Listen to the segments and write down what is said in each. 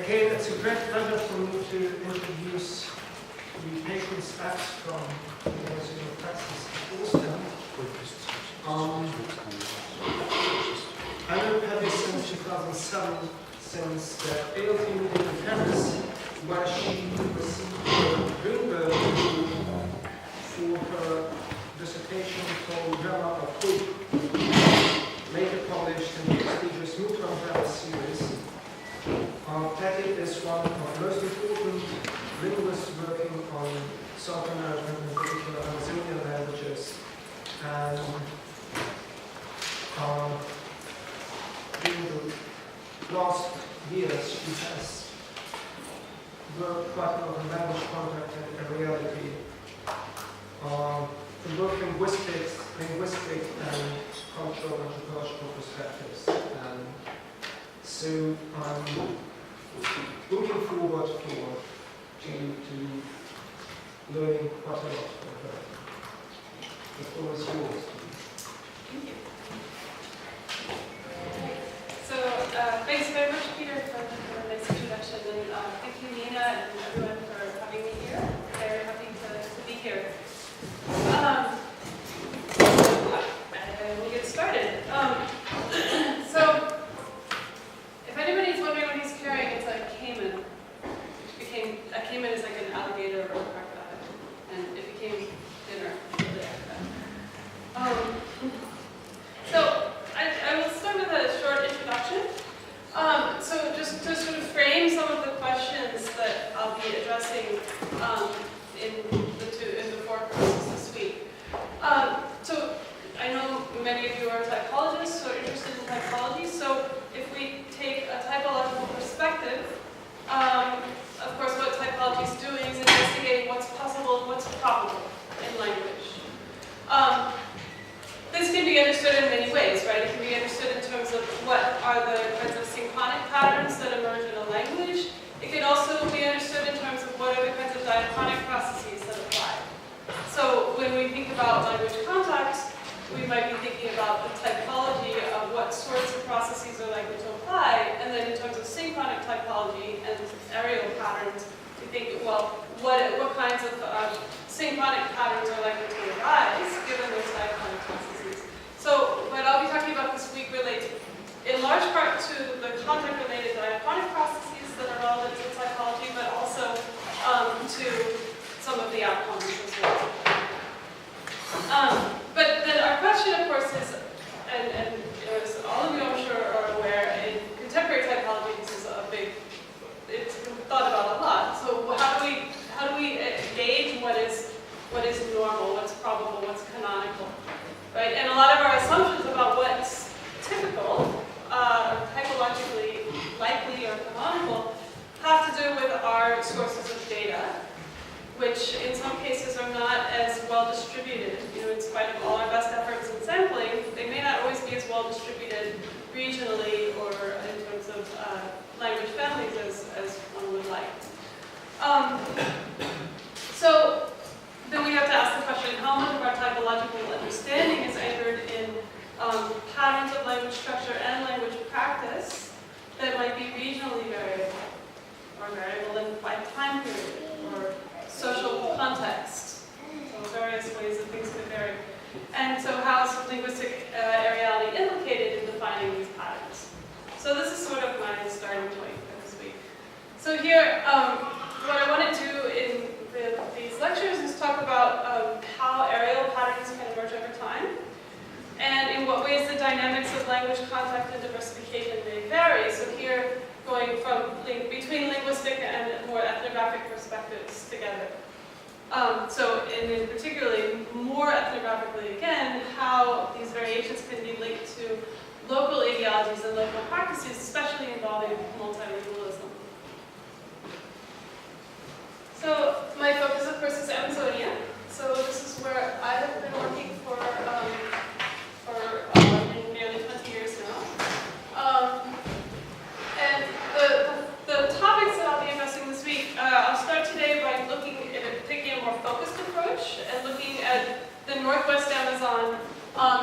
Again, it's a great pleasure for me to introduce the patient's Epps from the University of Texas at Austin. I know Patty since 2007, since the ALT meeting in Paris, where she received the Greenberg Award for her dissertation called Grammar of Hope, later published in the prestigious Neutron Grammar series. Patty is one of the most important linguists working on South American, in particular Amazonian languages, and in the last years she has worked quite a lot on language contact and reality, from both linguistic and cultural and ecological perspectives. And so I'm looking forward to learning quite a lot from her. The floor is yours. Thank you. So thanks very much, Peter, for the nice introduction, and thank you, Nina, and everyone for having me here. Very happy to be here. And we'll get started. So, if anybody's wondering what he's carrying, it's a caiman. A caiman is like an alligator or a crocodile, and it became thinner really after that. So, I will start with a short introduction. So just to sort of frame some of the questions that I'll be addressing in the four courses this week. So I know many of you are typologists or interested in typology. So if we take a typological perspective, of course what typology is doing is investigating what's possible and what's probable in language. This can be understood in many ways, right? It can be understood in terms of what are the kinds of synchronic patterns that emerge in a language. It can also be understood in terms of what are the kinds of diachronic processes that apply. So when we think about language context, we might be thinking about the typology of what sorts of processes are likely to apply, and then in terms of synchronic typology and areal patterns, we think, well, what kinds of synchronic patterns are likely to arise given those diachronic processes. So what I'll be talking about this week relates in large part to the content-related diachronic processes that are relevant to typology, but also to some of the outcomes as well. But then our question, of course, is, and as all of you I'm sure are aware, in contemporary typology, this is a big, it's been thought about a lot. So how do we gauge what is normal, what's probable, what's canonical, right? And a lot of our assumptions about what's typical, typologically likely or canonical, have to do with our sources of data, which in some cases are not as well distributed. In spite of all our best efforts in sampling, they may not always be as well distributed regionally or in terms of language families as one would like. So then we have to ask the question, how much of our typological understanding is anchored in patterns of language structure and language practice that might be regionally variable, or variable in by time period, or social context, so various ways that things could vary. And so how is linguistic areality implicated in defining these patterns? So this is sort of my starting point for this week. So here, what I want to do in these lectures is talk about how areal patterns can emerge over time, and in what ways the dynamics of language contact and diversification may vary. So here, going from between linguistic and more ethnographic perspectives together. So in particularly more ethnographically again, how these variations can be linked to local ideologies and local practices, especially involving multilingualism. So my focus, of course, is Amazonia. So this is where I have been working for nearly 20 years now. And the topics that I'll be addressing this week, I'll start today by taking a more focused approach and looking at the Northwest Amazon,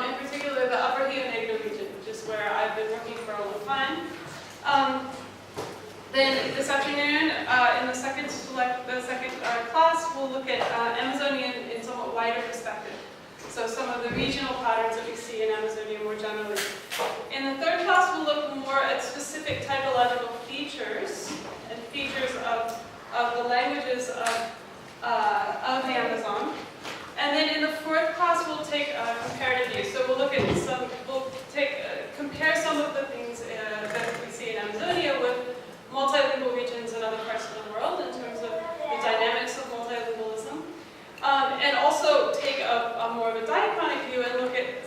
in particular the upper Rio Negro region, which is where I've been working for a long time. Then this afternoon, in the second class, we'll look at Amazonia in somewhat wider perspective. So some of the regional patterns that we see in Amazonia more generally. In the third class, we'll look more at specific typological features and features of the languages of the Amazon. And then in the fourth class, we'll take a comparative view. So we'll look at compare some of the things that we see in Amazonia with multilingual regions in other parts of the world in terms of the dynamics of multilingualism. And also take a more of a diachronic view and look at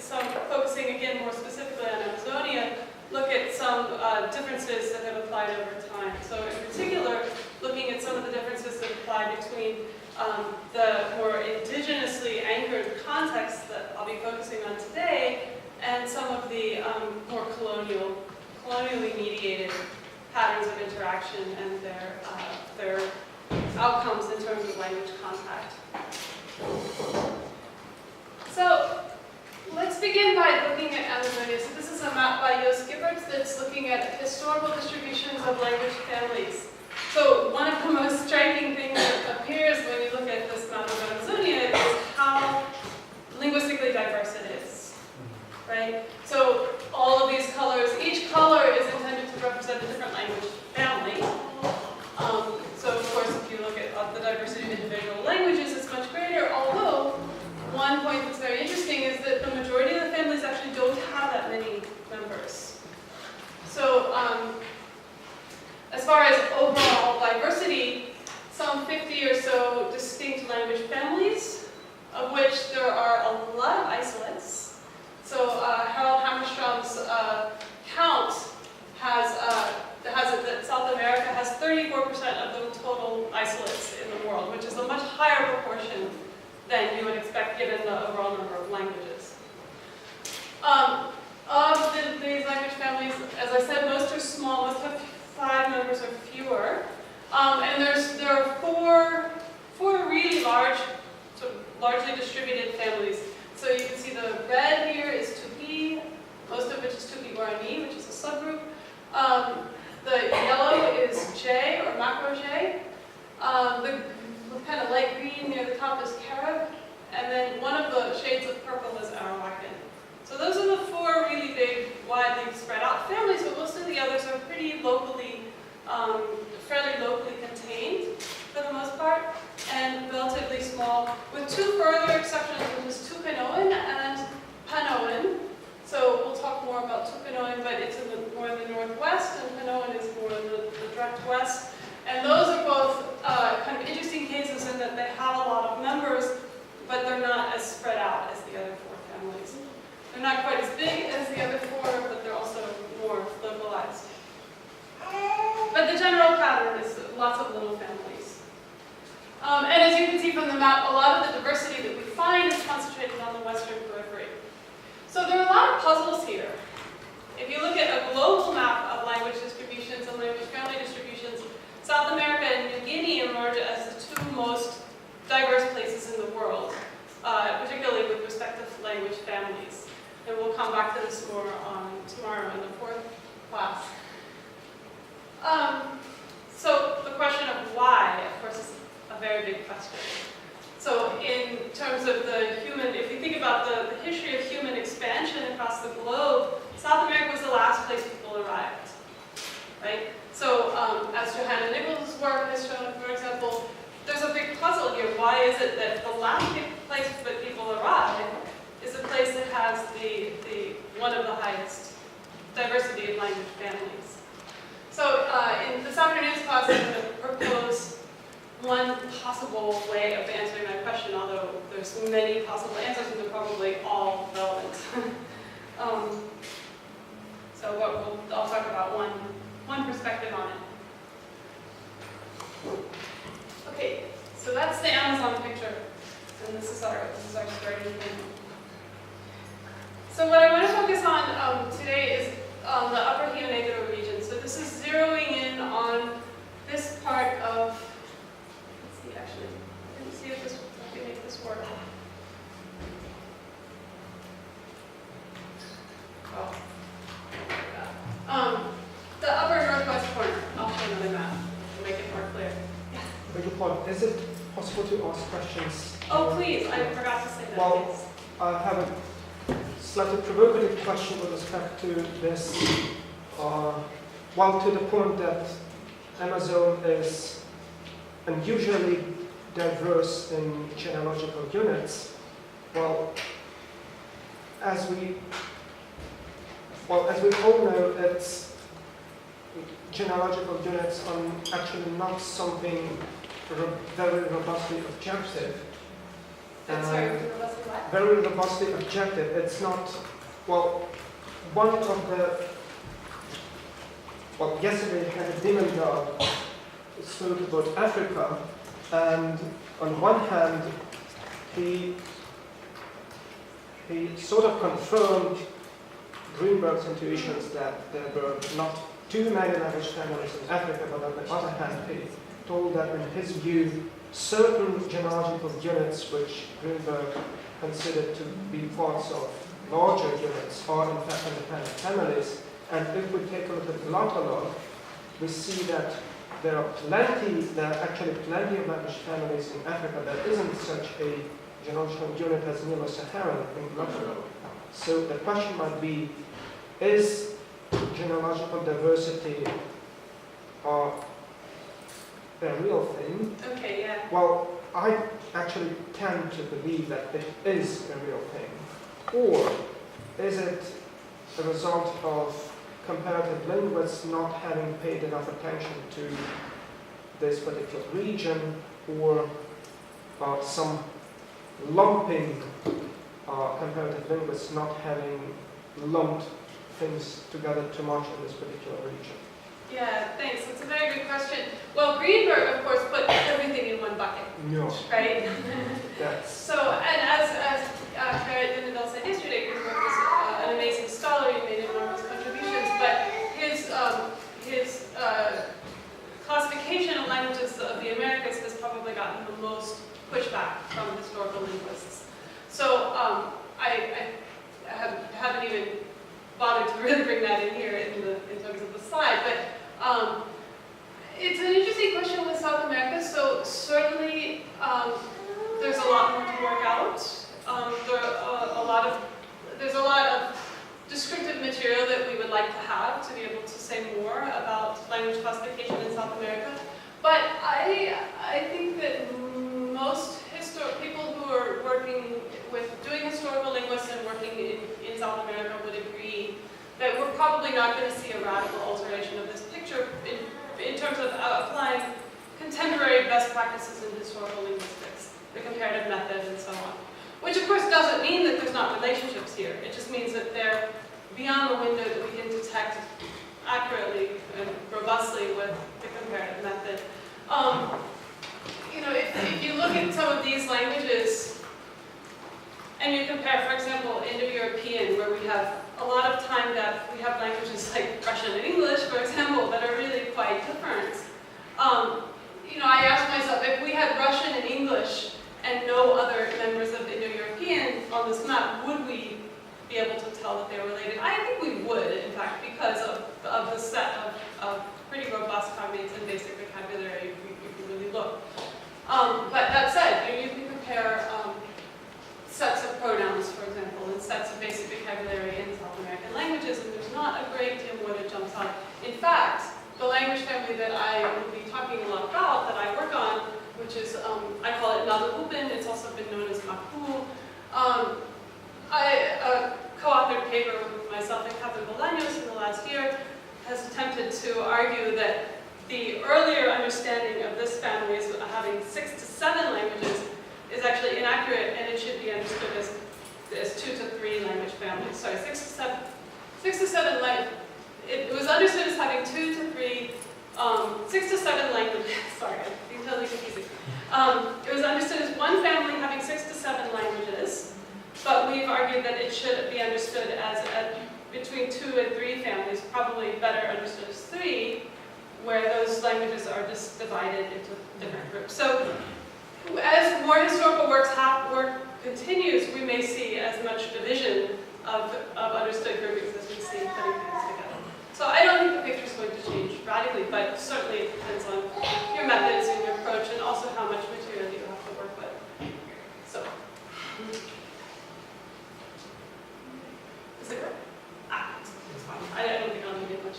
focusing again more specifically on Amazonia, look at some differences that have applied over time. So in particular, looking at some of the differences that apply between the more indigenously anchored contexts that I'll be focusing on today and some of the more colonially mediated patterns of interaction and their outcomes in terms of language contact. So let's begin by looking at Amazonia. So this is a map by Joost Gibberts that's looking at historical distributions of language families. So one of the most striking things that appears when you look at this map of Amazonia is how linguistically diverse it is, right? So all of these colors, each color is intended to represent a different language family. So of course, if you look at the diversity of individual languages, it's much greater, although one point that's very interesting is that the majority of the families actually don't have that many members. So as far as overall diversity, some 50 or so distinct language families, of which there are a lot of isolates. So Harold Hammerstrom's count has it that South America has 34% of the total isolates in the world, which is a much higher proportion than you would expect given the overall number of languages. Of these language families, as I said, most are small, most have 5 members or fewer. And there are four really large, so largely distributed families. So you can see the red here is Tupi, most of which is Tupi-Guarani, which is a subgroup. The yellow is J, or macro J. The kind of light green near the top is Carib. And then one of the shades of purple is Arawakan. So those are the 4 really big, widely spread out families, but most of the others are pretty locally, fairly locally contained for the most part, and relatively small, with 2 further exceptions, which is Tupinoan and Panoan. So we'll talk more about Tupinoan, but it's more in the northwest, and Panoan is more in the direct west. And those are both kind of interesting cases in that they have a lot of members, but they're not as spread out as the other 4 families. They're not quite as big as the other 4, but they're also more localized. But the general pattern is lots of little families. And as you can see from the map, a lot of the diversity that we find is concentrated on the western periphery. So there are a lot of puzzles here. If you look at a global map of language distributions and language family distributions, South America and New Guinea emerge as the 2 most diverse places in the world, particularly with respect to language families. And we'll come back to this more tomorrow in the 4th class. So the question of why, of course, is a very big question. So in terms of the human, if you think about the history of human expansion across the globe, South America was the last place people arrived, right? So as Johanna Nichols' work has shown, for example, there's a big puzzle here. Why is it that the last place that people arrive is a place that has one of the highest diversity of language families? So in this afternoon's class, I'm going to propose one possible way of answering that question, although there's many possible answers and they're probably all relevant. So I'll talk about one perspective on it. Okay, so that's the Amazon picture, and this is our starting point. So what I want to focus on today is on the upper Rio Negro region. So this is zeroing in on this part of, let's see actually, I didn't see if I can make this work. The upper northwest corner. I'll show another map to make it more clear. Yeah. Beg your pardon, is it possible to ask questions? Oh, please, I forgot to say that. Well, Yes. I have a slightly provocative question with respect to this. Well, to the point that Amazon is unusually diverse in genealogical units. Well, as we all know, it's genealogical units are actually not something very robustly objective. Sorry, robustly what? Very robustly objective. It's not, well, one of the, well, yesterday I had a demon dog spoke about Africa, and on one hand, he sort of confirmed Greenberg's intuitions that there were not too many language families in Africa, but on the other hand, he told that in his view, certain genealogical units which Greenberg considered to be parts of larger units are in fact independent families. And if we take a look at the glottolog, we see that there are actually plenty of language families in Africa. There isn't such a genealogical unit as Nilo-Saharan in glottolog. So the question might be, is genealogical diversity a real thing? Okay, yeah. Well, I actually tend to believe that it is a real thing. Or is it a result of comparative linguists not having paid enough attention to this particular region, or some lumping comparative linguists not having lumped things together too much in this particular region? Yeah, thanks. That's a very good question. Well, Greenberg, of course, put everything in one bucket, No. right? That's So, and as Gerrit Dindendal said yesterday, Greenberg was an amazing scholar. He made enormous contributions, but his classification of languages of the Americas has probably gotten the most pushback from historical linguists. So I haven't even bothered to really bring that in here in terms of the slide, but it's an interesting question with South America. So certainly there's a lot more to work out. There's a lot of descriptive material that we would like to have to be able to say more about language classification in South America. But I think that most people who are working with doing historical linguistics and working in South America would agree that we're probably not going to see a radical alteration of this picture in terms of applying contemporary best practices in historical linguistics, the comparative method and so on. Which of course doesn't mean that there's not relationships here. It just means that they're beyond the window that we can detect accurately and robustly with the comparative method. If you look at some of these languages and you compare, for example, Indo-European, where we have a lot of time depth, we have languages like Russian and English, for example, that are really quite different. I asked myself, if we had Russian and English and no other members of Indo-European on this map, would we be able to tell that they were related? I think we would, in fact, because of the set of pretty robust cognates and basic vocabulary if you really look. But that said, you can compare sets of pronouns, for example, and sets of basic vocabulary in South American languages, and there's not a great deal more that jumps out. In fact, the language family that I will be talking a lot about, that I work on, which is, I call it Nazahupen, it's also been known as Mapu. A co-authored paper with myself and Catherine Bolaños in the last year has attempted to argue that the earlier understanding of this family as having 6 to 7 languages is actually inaccurate, and it should be understood as 2 to 3 language families. Sorry, 6 to 7 it was understood as having 2 to 3, 6 to 7 languages. Sorry, I'm being totally confusing. It was understood as one family having 6 to 7 languages, but we've argued that it should be understood as between 2 and 3 families, probably better understood as 3, where those languages are just divided into different groups. So as more historical work continues, we may see as much division of understood groupings as we see putting things together. So I don't think the picture is going to change radically, but certainly it depends on your methods and your approach, and also how much material you have to work with. So, is it good? It's fine. I don't think I'll need it much.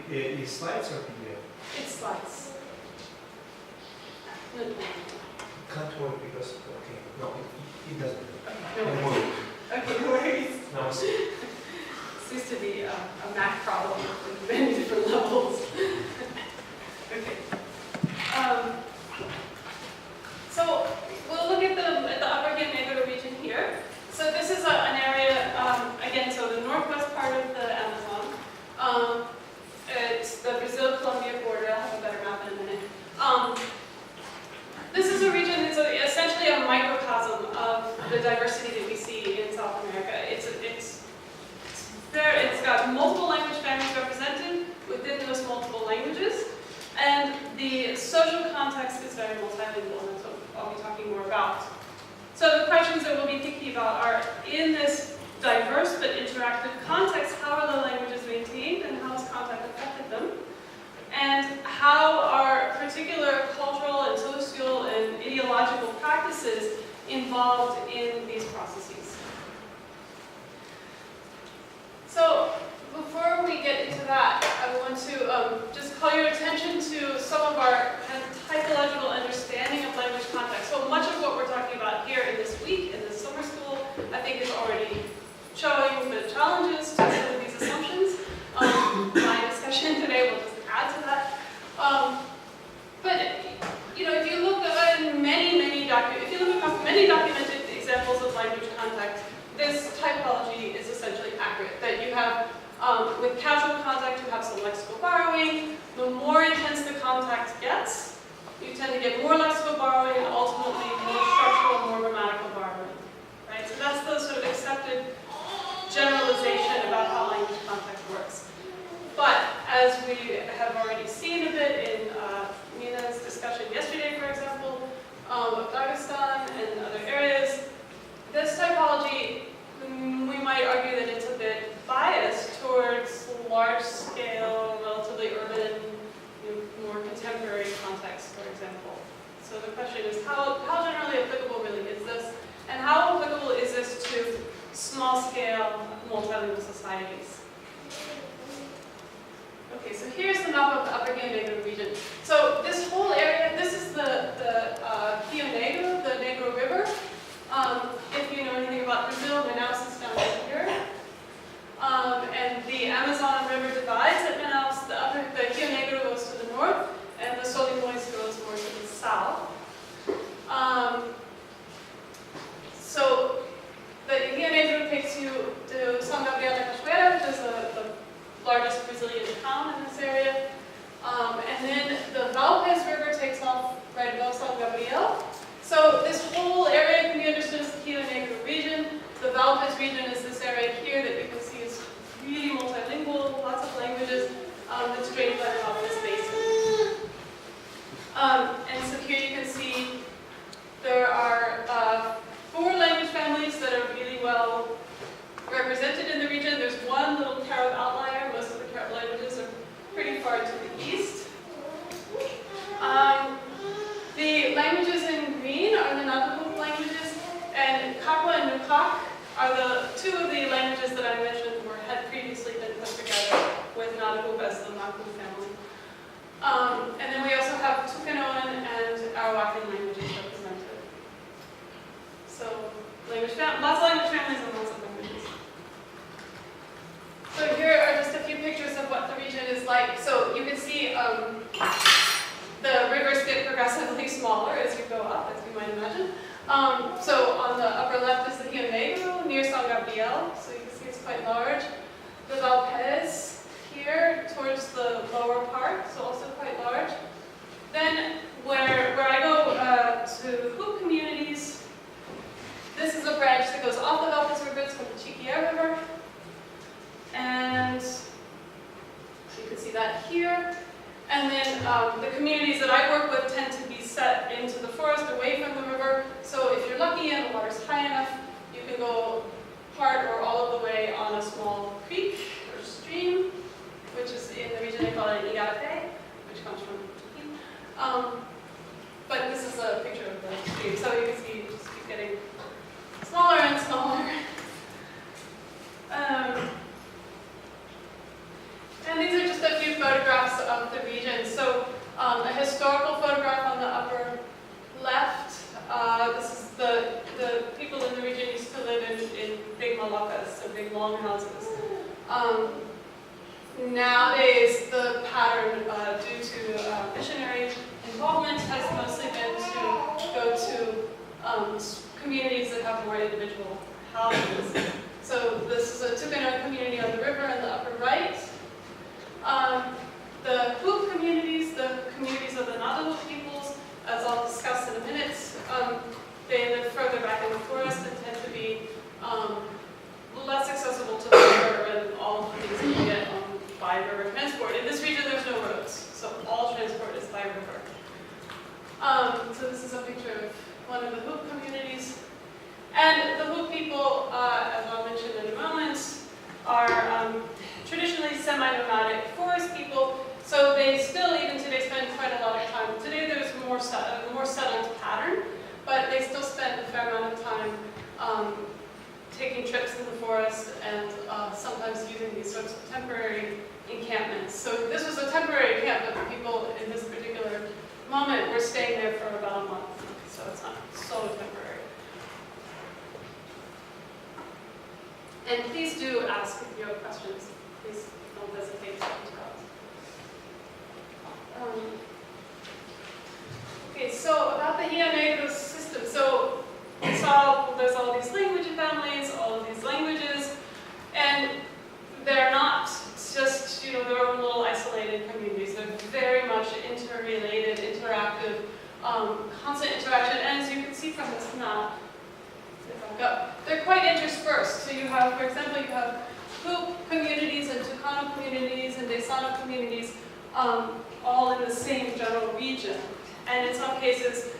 Is slides or PDF? It's slides. No. Can't work because, okay, no, it doesn't. Okay, no worries. Okay, no worries. No, Seems to be a math problem with many different levels. Okay. So we'll look at the upper Rio Negro region here. So this is an area, again, so the northwest part of the Amazon. It's the Brazil-Colombia border. I'll have a better map in a minute. This is a region that's essentially a microcosm of the diversity that we see in South America. It's got multiple language families represented within those multiple languages, and the social context is very multilingual, and that's what I'll be talking more about. So the questions that we'll be thinking about are, in this diverse but interactive context, how are the languages maintained and how has contact affected them? And how are particular cultural and social and ideological practices involved in these processes? So before we get into that, I want to just call your attention to some of our kind of typological understanding of language context. So much of what we're talking about here in this week, in this summer school, I think is already showing the challenges to some of these assumptions. My discussion today will just add to that. But you know, if you look at many documented examples of language contact, this typology is essentially accurate. That you have, with casual contact, you have some lexical borrowing. The more intense the contact gets, you tend to get more lexical borrowing and ultimately more structural, more grammatical borrowing. Right? So that's the sort of accepted generalization about how language contact works. But as we have already seen a bit in Nina's discussion yesterday, for example, of Dagestan and other areas, this typology, we might argue that it's a bit biased towards large-scale, relatively urban, more contemporary contexts, for example. So the question is, how generally applicable really is this? And how applicable is this to small-scale, multilingual societies? Okay, so here's the map of the Upper Rio Negro region. So this whole area, this is the Rio Negro, the Negro River. If you know anything about Brazil, Manaus is down here. And the Amazon River divides at Manaus. The Rio Negro goes to the north, and the Solimões goes more to the south. So the Rio Negro takes you to São Gabriel da Cachoeira, which is the largest Brazilian town in this area. And then the Valpes River takes off right above São Gabriel. So this whole area can be understood as the Rio Negro region. The Valpes region is this area here that you can see is really multilingual, lots of languages, that's drained by the Valpes Basin. And so here you can see there are 4 language families that are really well represented in the region. There's one little Carib outlier. Most of the Carib languages are pretty far to the east. The languages in green are the Navajo languages, and Kakwa and Nukak are the 2 of the languages that I mentioned had previously been put together with Navajo as the Maku family. And then we also have Tucanoan and Arawakan languages represented. So lots of language families and lots of languages. So here are just a few pictures of what the region is like. So you can see the rivers get progressively smaller as you go up, as you might imagine. So on the upper left is the Rio Negro near São Gabriel. So you can see it's quite large. see that here. And then the communities that I work with tend to be set into the forest away from the river. So if you're lucky and the water's high enough, you can go part or all of the way on a small creek or stream, which is in the region they call it Igape, which comes from but this is a picture of the stream, so you can see it just keep getting smaller and smaller. And these are just a few photographs of the region. So a historical photograph on the upper left. This is the people in the region used to live in big malakas, so big long houses. Nowadays, the pattern due to missionary involvement has mostly been to go to communities that have more individual houses. So this is a Tucano community on the river in the upper right. The Hoop communities, the communities of the Navajo peoples, as I'll discuss in a minute, they live further back in the forest and tend to be less accessible to the river and all of the things that you get by river transport. In this region, there's no roads, so all transport is by river. So this is a picture of one of the Hoop communities. And the Hoop people, as I'll mention in a moment, are traditionally semi-nomadic forest people, so they still, even today, spend quite a lot of time. Today there's a more settled pattern, but they still spend a fair amount of time taking trips in the forest and sometimes using these sorts of temporary encampments. So this was a temporary encampment for people in this particular moment. We're staying there for about a month, so it's not so temporary. And please do ask if you have questions. Please don't hesitate to interrupt. Okay, so about the Rio Negro system. So we saw there's all these language families, all of these languages, and they're not just, their own little isolated communities. They're very much interrelated, interactive, constant interaction. And as you can see from this map, they're quite interspersed. So you have, for example, you have Hoop communities and Tucano communities and Desano communities all in the same general region. And in some cases,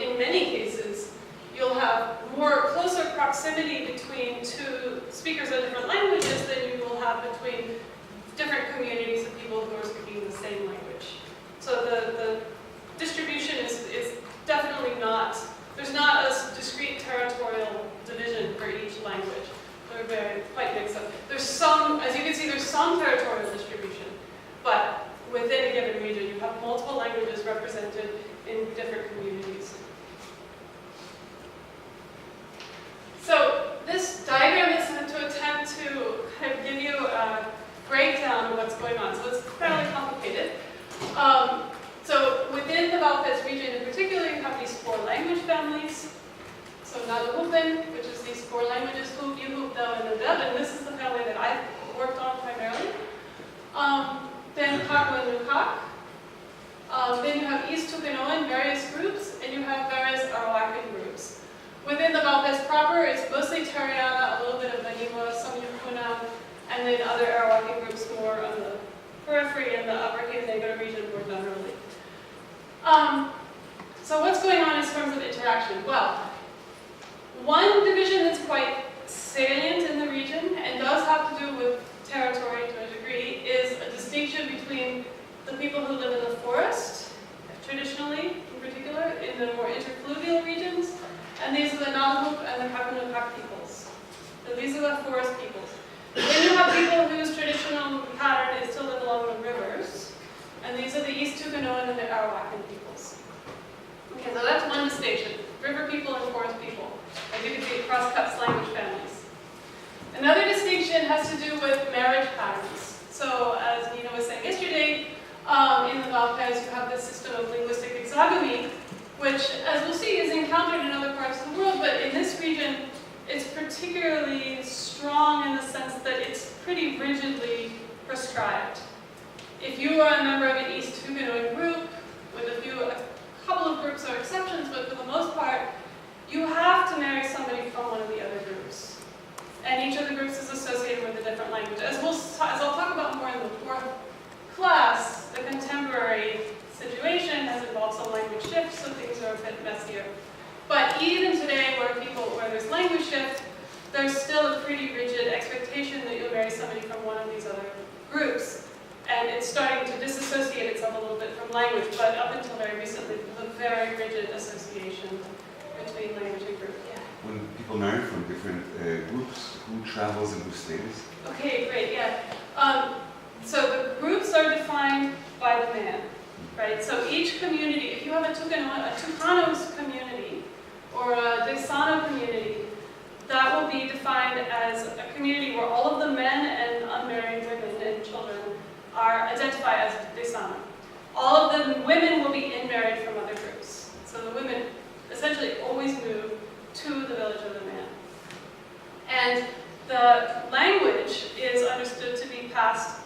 in many cases, you'll have more closer proximity between two speakers of different languages than you will have between different communities of people who are speaking the same language. So the distribution is definitely not, there's not a discrete territorial division for each language. They're quite mixed up. There's some, as you can see, there's some territorial distribution, but within a given region, you have multiple languages represented in different communities. So this diagram is meant to attempt to kind of give you a breakdown of what's going on. So it's fairly complicated. So within the Valpes region in particular, you have these 4 language families. So Navajupen, which is these 4 languages, Hoop, Yuhup, Del, and Nadeb, and this is the family that I've worked on primarily. Then Kakwa and Nukak. Then you have East Tucanoan, various groups, and you have various Arawakan groups. Within the Valpes proper, it's mostly Tariana, a little bit of Banima, some Yukuna, and then other Arawakan groups more on the periphery and the upper Rio Negro region more generally. So what's going on in terms of interaction? Well, one division that's quite salient in the region and does have to do with territory to a degree is a distinction between the people who live in the forest, traditionally in particular, in the more interfluvial regions, and these are the Navajo and the Kakunukak peoples. So these are the forest peoples. Then you have people whose traditional pattern is to live along the rivers, and these are the East Tucanoan and the Arawakan peoples. Okay, so that's one distinction, river people and forest people. As you can see, it cross-cuts language families. Another distinction has to do with marriage patterns. So as Nina was saying yesterday, in the Valpes you have this system of linguistic exogamy, which, as we'll see, is encountered in other parts of the world, but in this region it's particularly strong in the sense that it's pretty rigidly prescribed. If you are a member of an East Tucanoan group, with a couple of groups are exceptions, but for the most part, you have to marry somebody from one of the other groups. And each of the groups is associated with a different language. As I'll talk about more in the 4th language shift, there's still a pretty rigid expectation that you'll marry somebody from one of these other groups. And it's starting to disassociate itself a little bit from language, but up until very recently, it was a very rigid association between language and group. Yeah. When people marry from different groups, who travels and who stays? Okay, great, yeah. So the groups are defined by the man, right? So each community, if you have a Tucanos community or a Desano community, that will be defined as a community where all of the men and unmarried women and children are identified as Desano. All of the women will be in-married from other groups. So the women essentially always move to the village of the man. And the language is understood to be passed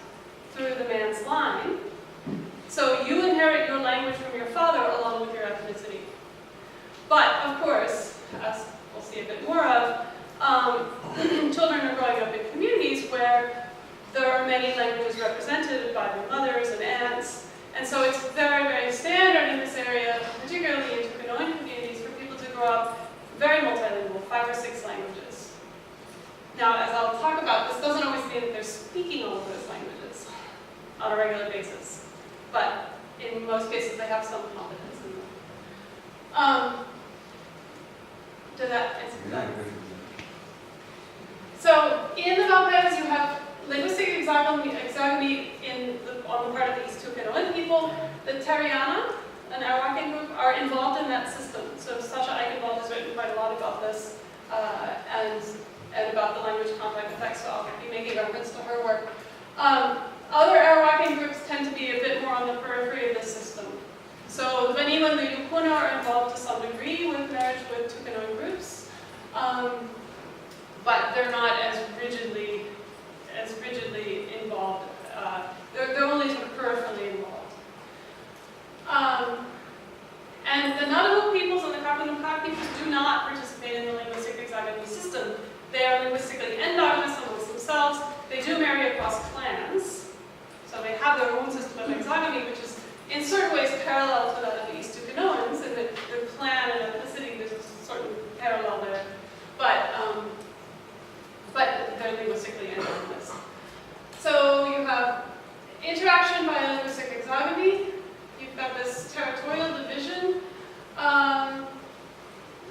through the man's line. So you inherit your language from your father along with your ethnicity. But of course, as we'll see a bit more of, children are growing up in communities where there are many languages represented by their mothers and aunts. And so it's very, very standard in this area, particularly in Tucanoan communities, for people to grow up very multilingual, 5 or 6 languages. Now, as I'll talk about, this doesn't always mean that they're speaking all of those languages on a regular basis. But in most cases, they have some competence in them. Does that answer that? So in the Valparaisos, you have linguistic exogamy on the part of the East Tucanoan people. The Tariana, an Arawakan group, are involved in that system. So Sasha Eichenwald has written quite a lot about this and about the language contact effects, so I'll be making reference to her work. Other Arawakan groups tend to be a bit more on the periphery of the system. So the Vanila and the Yukuna are involved to some degree with marriage with Tucanoan groups, but they're not as rigidly involved. They're only sort of peripherally involved. And the Navajo peoples and the Kapanuka peoples do not participate in the linguistic exogamy system. They are linguistically endogamous amongst themselves. They do marry across clans. So they have their own system of exogamy, which is in certain ways parallel to that of the East Tucanoans, in that their clan and ethnicity, there's a certain parallel there. But they're linguistically endogamous. So you have interaction by linguistic exogamy. You've got this territorial division.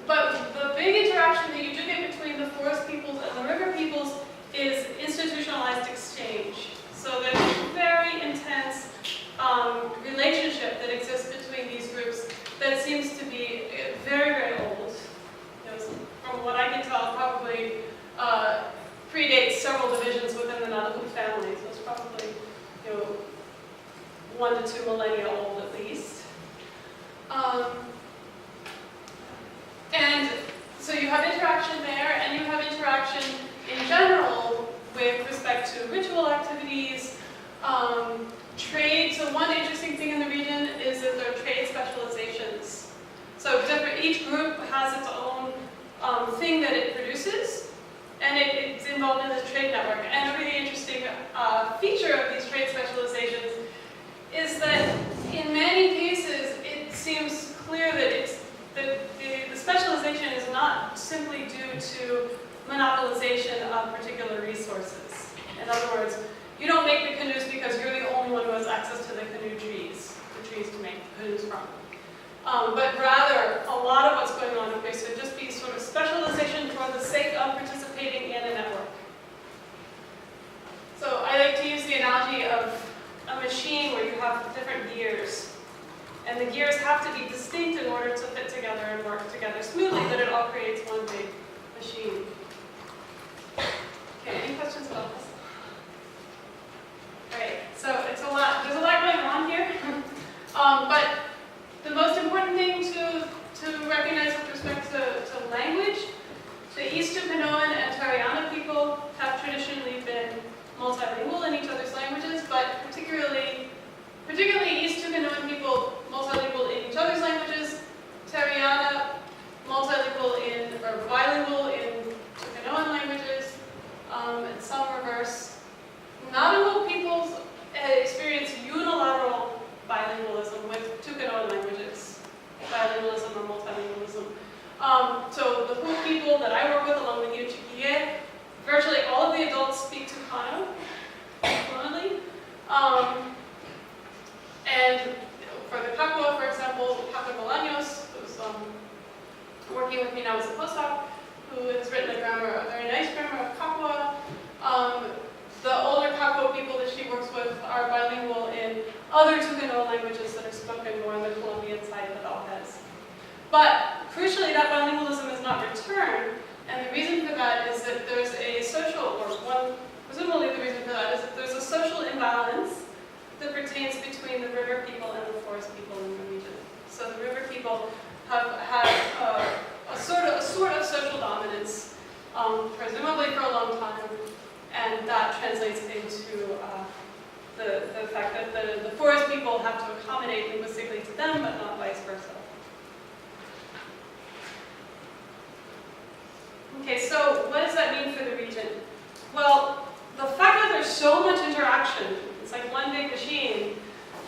But the big interaction that you do get between the forest peoples and the river peoples is institutionalized exchange. So there's a very intense relationship that exists between these groups that seems to be very, very old. You know, from what I can tell, probably predates several divisions within the Navajo family. So it's probably 1 to 2 millennia old at least. And so you have interaction there, and you have interaction in general with respect to ritual activities, trade. So one interesting thing in the region is that there are trade specializations. So each group has its own thing that it produces, and it's involved in the trade network. And a really interesting feature of these trade specializations is that in many cases it seems clear that the specialization is not simply due to monopolization of particular resources. In other words, you don't make the canoes because you're the only one who has access to the canoe trees, the trees to make the canoes from. But rather, a lot of what's going on appears to just be sort of specialization for the sake of participating in a network. So I like to use the analogy of a machine where you have different gears. And the gears have to be distinct in order to fit together and work together smoothly, that it all creates one big machine. Okay, any questions about this? All right, so it's a lot. There's a lot going on here. But the most important thing to recognize with respect to language, the East Tucanoan and Tariana people have traditionally been multilingual in each other's languages, but particularly East Tucanoan people multilingual in each other's languages, Tariana multilingual or bilingual in Tucanoan languages, and some reverse. Navajo peoples experience unilateral bilingualism with Tucanoan other Tucano languages that are spoken more on the Colombian side of the Valdez. But crucially, that bilingualism is not returned, and the reason for that is that there's a social, presumably the reason for that is that there's a social imbalance that pertains between the river people and the forest people in the region. So the river people have had a sort of social dominance, presumably for a long time, and that translates into the fact that the forest people have to accommodate linguistically to them, but not vice versa. Okay, so what does that mean for the region? Well, the fact that there's so much interaction, it's like one big machine,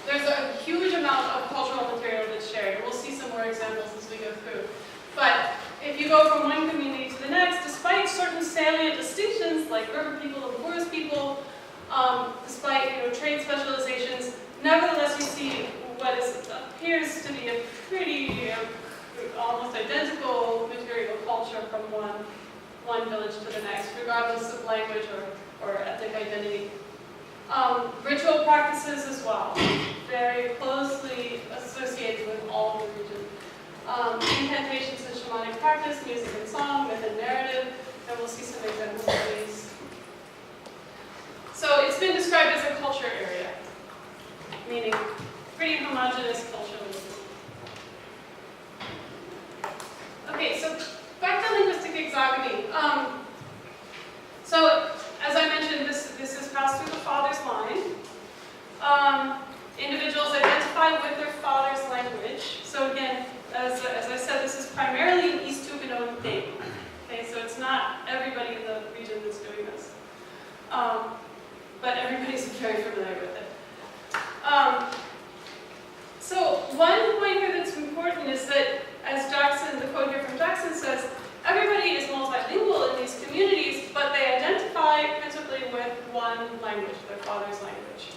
there's a huge amount of cultural material that's shared. We'll see some more examples as we go through. But if you go from one community to the next, despite certain salient distinctions like river people and forest people, despite trade specializations, nevertheless you see what appears to be a pretty almost identical material culture from one village to the next, regardless of language or ethnic identity. Ritual practices as well, very closely associated with all of the region. Incantations and shamanic practice, music and song, myth and narrative, and we'll see some examples of these. So it's been described as a culture area, meaning pretty homogeneous culturally. Okay, so back to linguistic exogamy. So as I mentioned, this is passed through the father's line. Individuals identify with their father's language. So again, as I said, this is primarily an East Tucano thing. Okay, so it's not everybody in the region that's doing this. But everybody's very familiar with it. So one point here that's important is that, as Jackson, the quote here from Jackson says, everybody is multilingual in these communities, but they identify principally with one language, their father's language.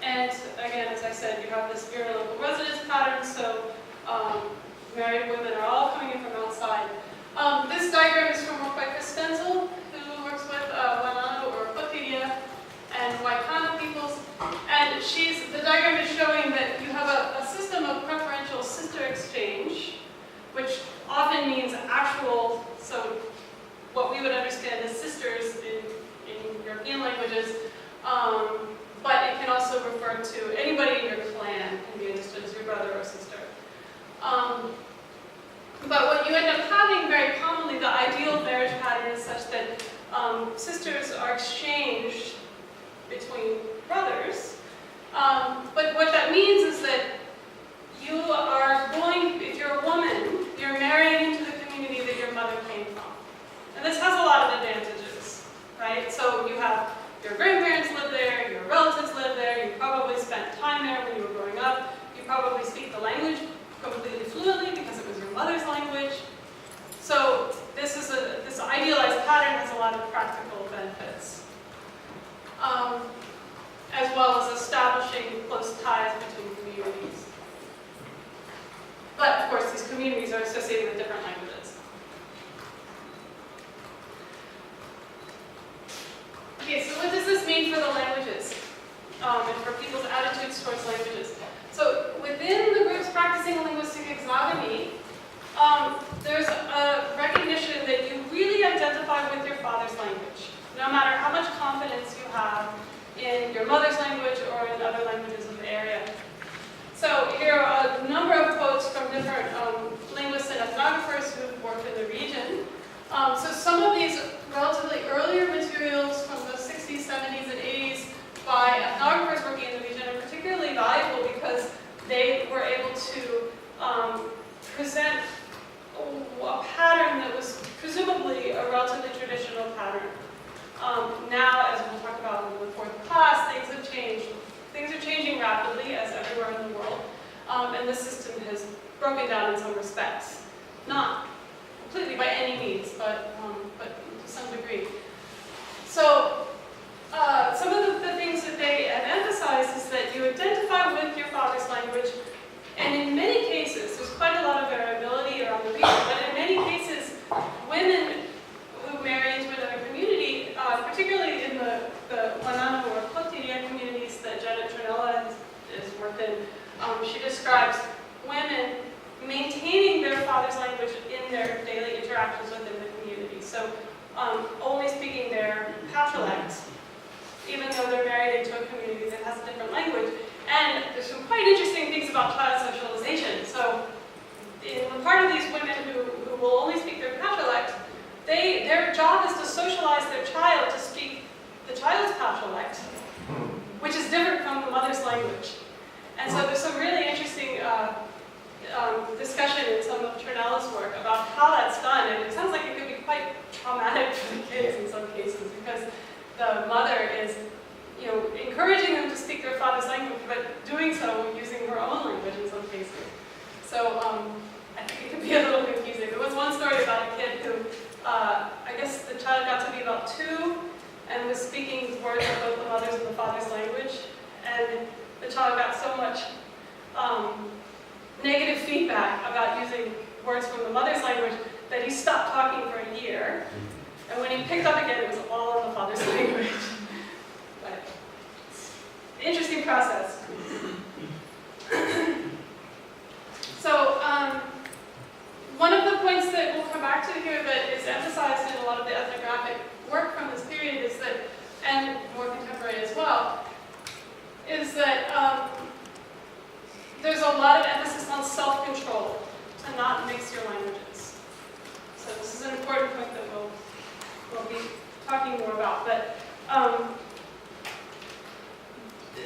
And again, as I said, you have this Rio local residence pattern, so married women are all coming in from outside. This diagram is from work by Costenzel, who works with Voronovo or Cotiria and Waikana peoples. And the diagram is showing that you have a system of preferential sister exchange, which often means actual, so what we would understand as sisters in European languages, but it can also refer to anybody in your clan, can be understood as your brother or sister. But what you end up having very commonly, the ideal marriage pattern is such that sisters are exchanged between brothers. But what that means is that you are going, if you're a woman, you're marrying into the community that your mother came from. And this has a lot of advantages, right? So you have your grandparents live there, your relatives live there, you probably spent time there when you were growing up, you probably speak the language completely fluently because it was your mother's language. So this idealized pattern has a lot of practical benefits. As well as establishing close ties between communities. But of course, these communities are associated with different languages. Okay, so what does this mean for the languages? And for people's attitudes towards languages? So within the groups practicing linguistic exogamy, there's a recognition that you really identify with your father's language, no matter how much confidence you have in your mother's language or in other languages of the area. So here are a number of quotes from different linguists and ethnographers who have worked in the region. So some of these relatively earlier materials from the 60s, 70s, and 80s by ethnographers working in the region are particularly valuable because they were able to present a pattern that was presumably a relatively traditional pattern. Now, as we'll talk about in the fourth class, things have changed. Things are changing rapidly, as everywhere in the world, and the system has broken down in some respects. Not completely by any means, but to some degree. So, some of the things that they have emphasized is that you identify with your father's language, and in many cases, there's quite a lot of variability around the region, but in many cases, women who marry into another community, particularly in the Voronovo or Cotiria community, that Janet Trinella has worked in, she describes women maintaining their father's language in their daily interactions within the community. So only speaking their patrolect, even though they're married into a community that has a different language. And there's some quite interesting things about child socialization. So in the part of these women who will only speak their patrolect, their job is to socialize their child to speak the child's patrolect, which is different from the mother's language. And so there's some really interesting discussion in some of Trinella's work about how that's done. And it sounds like it could be quite traumatic for the kids in some cases, because the mother is, encouraging them to speak their father's language, but doing so using her own language in some cases. So I think it could be a little confusing. There was one story about a kid who, I guess the child got to be about 2 and was speaking words of both the mother's and the father's language, and the child got so much negative feedback about using words from the mother's language that he stopped talking for a year. And when he picked up again, it was all in the father's language. But interesting process. So one of the points that we'll come back to here that is emphasized in a lot of the ethnographic work from this period is that, and more contemporary as well, is that there's a lot of emphasis on self-control, to not mix your languages. So this is an important point that we'll be talking more about. But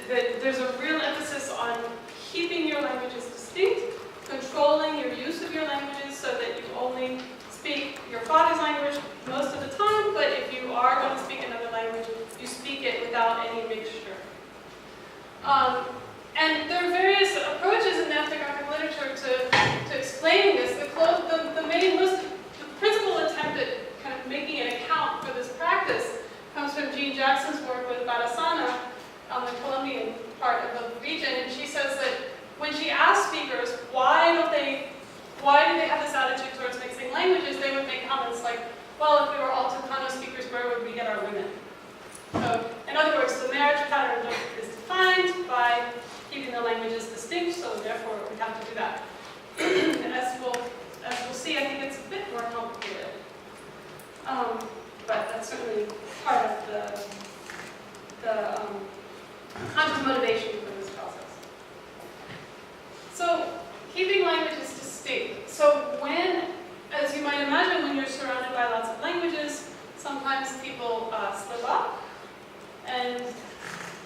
there's a real emphasis on keeping your languages distinct, controlling your use of your languages so that you only speak your father's language most of the time, but if you are going to speak another language, you speak it without any mixture. And there are various approaches in the ethnographic literature to explaining this. The principal attempt at kind of making an account for this practice comes from Jean Jackson's work with Barasana on the Colombian part of the region, and she says that when she asked speakers why do they have this attitude towards mixing languages, they would make comments like, well, if we were all Tucano speakers, where would we get our women? So, in other words, the marriage pattern is defined by keeping the languages distinct, so therefore we have to do that. As we'll see, I think it's a bit more complicated. But that's certainly part of the conscious motivation for this process. So, keeping languages distinct. So as you might imagine, when you're surrounded by lots of languages, sometimes people slip up, and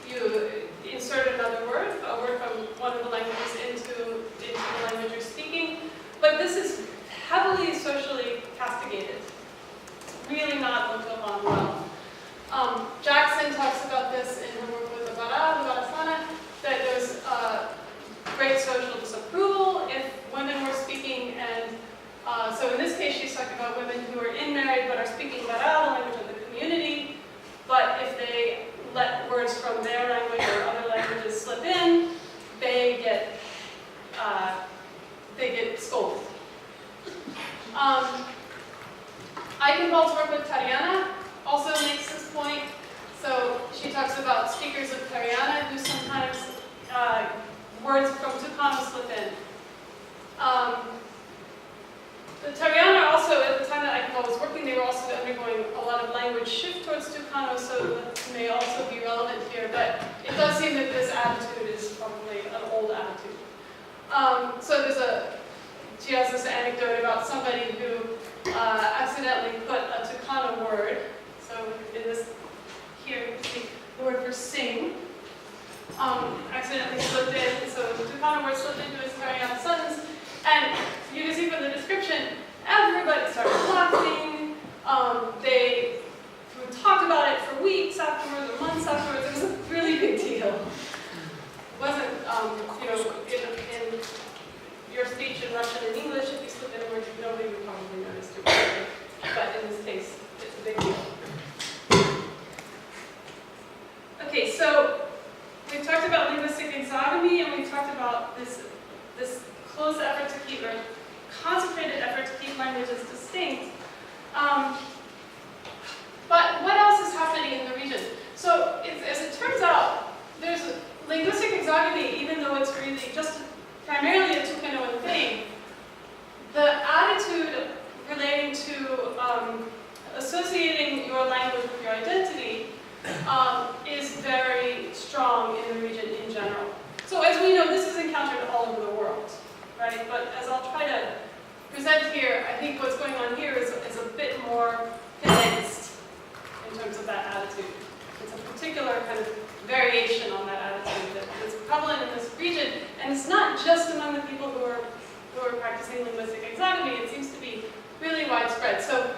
you insert another word, a word from one of the languages into the language you're speaking. But this is heavily socially castigated. It's really not looked upon well. Jackson talks about this in her work with the Barasana, that there's great social disapproval if women were speaking, and so in this case she's talking about women who are married but are speaking Bara, the language of the community, but if they let words from their language or other languages slip in, they get scolded. Eichenwald's work with Tariana also makes this point. So she talks about speakers of Tariana who sometimes words from Tucano slip in. The Tariana also, at the time that Eichenwald was working, they were also undergoing a lot of language shift towards Tucano, so that may also be relevant here, but it does seem that this attitude is probably an old attitude. She has this anecdote about somebody who accidentally put a Tucano word, so in this, here you can see the word for sing, accidentally slipped in, so the Tucano word slipped into his Tariana sentence, and you can see from the description, everybody started laughing. They talked about it for weeks afterwards or months afterwards. It was a really big deal. It wasn't, in your speech in Russian and English, if you slipped in a word, nobody would probably notice it. But in this case, it's a big deal. Okay, so we've talked about linguistic exogamy, and we've talked about this close effort to keep, or concentrated effort to keep languages distinct. But what else is happening in the region? So, as it turns out, there's right? But as I'll try to present here, I think what's going on here is a bit more condensed in terms of that attitude. It's a particular kind of variation on that attitude that's prevalent in this region, and it's not just among the people who are practicing linguistic exogamy. It seems to be really widespread. So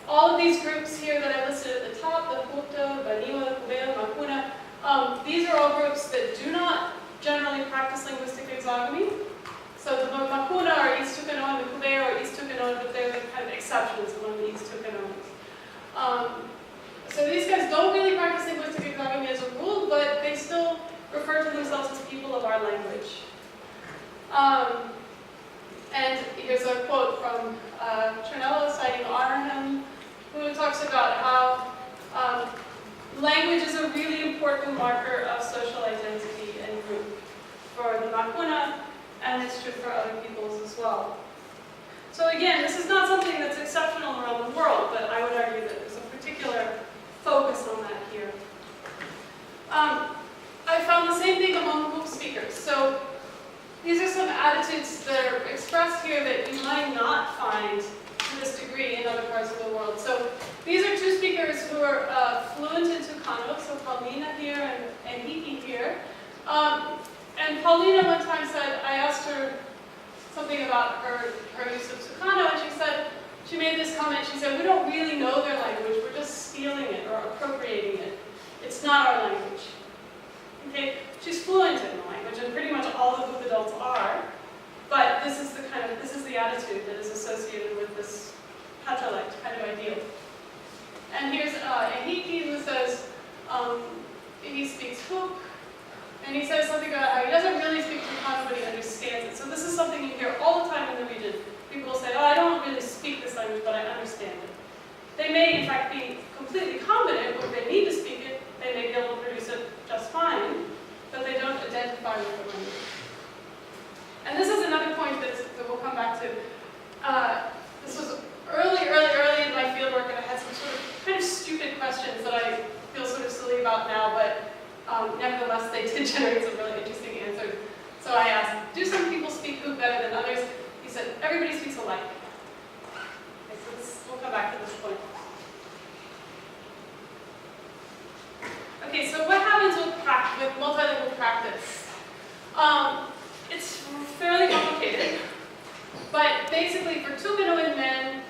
all of these groups here that I listed at the top, the Huta, Baniwa, Kubeo, Makuna, these are all groups that do not generally practice linguistic exogamy. So the Makuna are East Tukanoan, the Kubeo are East Tukanoan, but they're the kind of exceptions among the East Tukanoans. So these guys don't really practice linguistic exogamy as a rule, but they still refer to themselves as people of our language. And here's a quote from Trinella citing Arnhem, who talks about how language is a really important marker of social identity and group for the Makuna, and it's true for other peoples as well. So again, this is not something that's exceptional around the world, but I would argue that there's a particular focus on that here. I found the same thing among Hoop speakers. So these are some attitudes that are expressed here that you might not find to this degree in other parts of the world. So these are two speakers who are fluent in Tucano, so Paulina here and Hiki here. And Paulina one time said, I asked her something about her use of Tucano, and she made this comment. She said, we don't really know their language, we're just stealing it or appropriating it. It's not our language. Okay, she's fluent in the language, and pretty much all the Hoop adults are, but this is the attitude that is associated with this petrolect kind of ideal. And here's Ehiki, who says he speaks Hoop, and he says something about how he doesn't really speak Tucano, but he understands it. So this is something you hear all the time in the region. People will say, oh, I don't really speak this language, but I understand it. They may, in fact, be completely competent, or if they need to speak it, they may be able to produce it just fine, but they don't identify with the language. And this is another point that we'll come back to. This was early in my fieldwork, and I had some sort of kind of stupid questions that I feel sort of silly about now, but nevertheless, they did generate some really interesting answers. So I asked, do some people speak Hoop better than others? He said, everybody speaks alike. Okay, so we'll come back to this point. Okay, so what happens with multilingual practice? It's fairly complicated, but basically for Tucanoan men,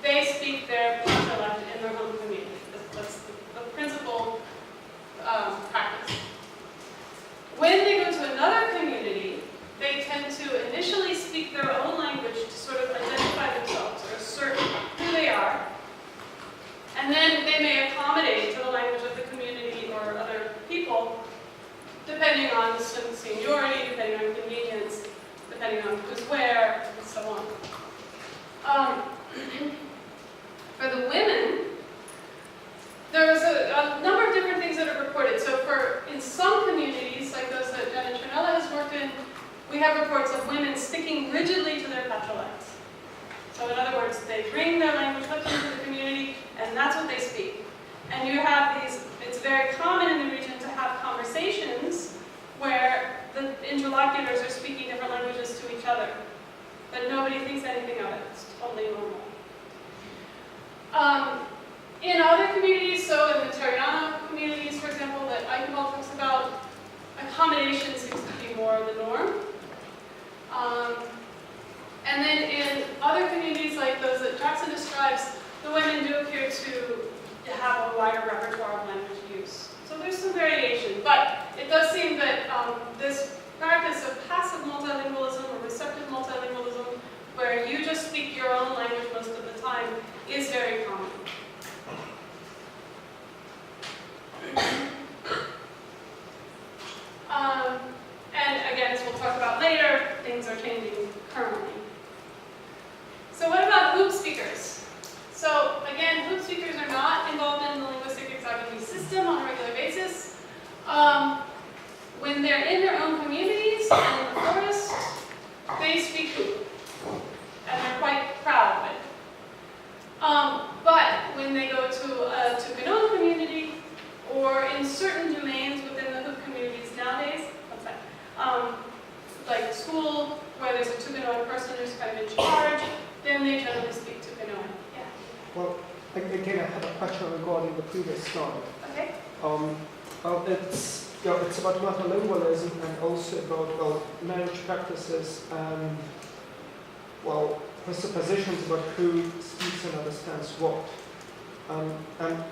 they speak their dialect in their home community. That's the principal practice. When they go to another community, they tend to initially speak their own language to sort of identify themselves or assert who they are, and then they may accommodate to the language of the community or other people, depending on seniority, depending on convenience, depending on who's where, and so on. For the women, there's a number of different things that are reported. So in some communities, like those that Jen and Trinella has worked in, we have reports of women sticking rigidly to their petrolects. So in other words, they bring their language up into the community, and that's what they speak. And you have these, it's very common in the region to have conversations where the interlocutors are speaking different languages to each other, but nobody thinks anything of it. It's totally normal. In other communities, so in the Teriana communities, for example, that Eichenwald talks about, accommodation seems to be more the norm. And then in other communities like those that Jackson describes, the women do appear to have a wider repertoire of language use. So there's some variation, but it does seem that this practice of passive multilingualism or receptive multilingualism, where you just speak your own language most of the time, is very common. And again, as we'll talk about later, things are changing currently. So what about Hoop speakers? So again, Hoop speakers are not involved in the linguistic exogamy system on a regular basis. When they're in their own communities and in the forest, they speak Hoop, and they're quite proud of it. But when they go to a Tucanoan community, or in certain domains within the Hoop communities nowadays, like school, where there's a Tukanoan person who's kind of in charge, then they generally speak Tukanoan. Yeah. Well, again, I had a question regarding the previous slide. Okay. Well, it's about multilingualism and also about language practices and presuppositions about who speaks and understands what. And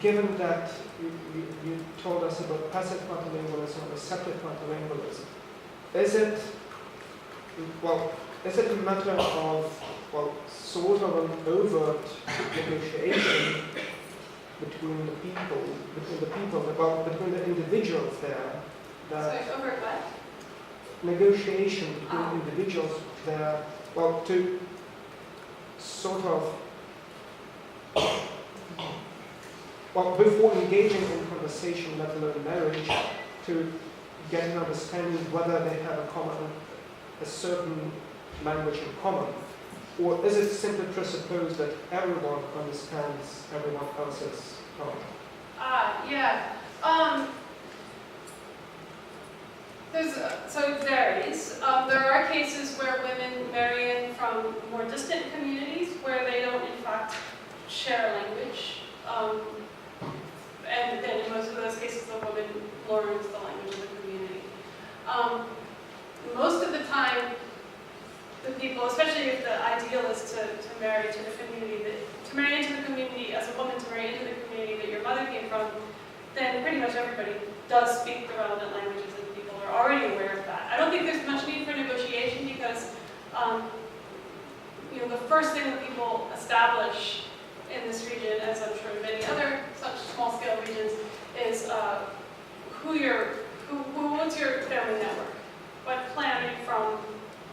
given that you told us about passive multilingualism and receptive multilingualism, is it a matter of sort of an overt negotiation between the individuals there? Sorry, over what? Negotiation between individuals there, to sort of, before engaging in conversation, let alone marriage, to get an understanding whether they have a certain language in common, or is it simply presupposed that everyone understands everyone else's tongue? Yeah. So it varies. There are cases where women marry in from more distant communities where they don't, in fact, share a language. And then in most of those cases, the woman learns the language of the community. Most of the time, the people, especially if the ideal is to marry to the community, to marry into the community as a woman, to marry into the community that your mother came from, then pretty much everybody does speak the relevant languages and people are already aware of that. I don't think there's much need for negotiation because the first thing that people establish in this region, as I'm sure in many other such small-scale regions, is what's your family network? What clan are you from?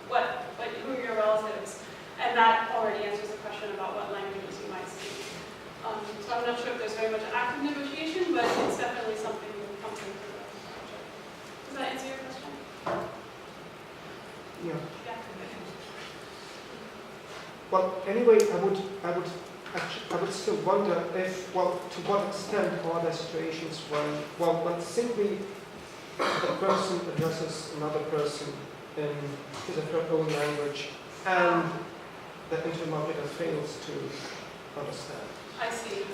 Who are your relatives? And that already answers the question about what languages you might speak. So I'm not sure if there's very much active negotiation, but it's definitely something that comes into the project. Does that answer your question? Yeah. Yeah. Well, anyway, I would still wonder if, to what extent are there situations when simply a person addresses another person in his or her own language and the interlocutor fails to understand. I see.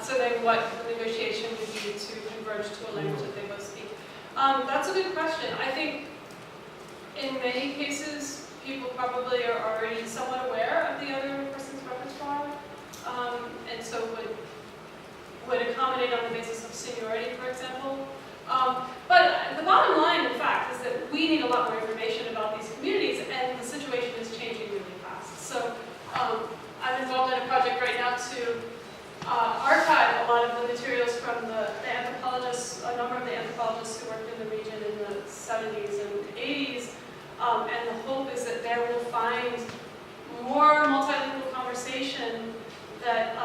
So then what the negotiation would be to converge to a language that they both speak? That's a good question. I think in many cases, people probably are already somewhat aware of the other person's repertoire, and so would accommodate on the basis of seniority, for example. But the bottom line, in fact, is that we need a lot more information about these communities, and the situation is changing really fast. So I'm involved in a project right now to archive a lot of the materials from the anthropologists, a number of the anthropologists who worked in the region in the 70s and 80s, and the hope is that there will find more multilingual conversation that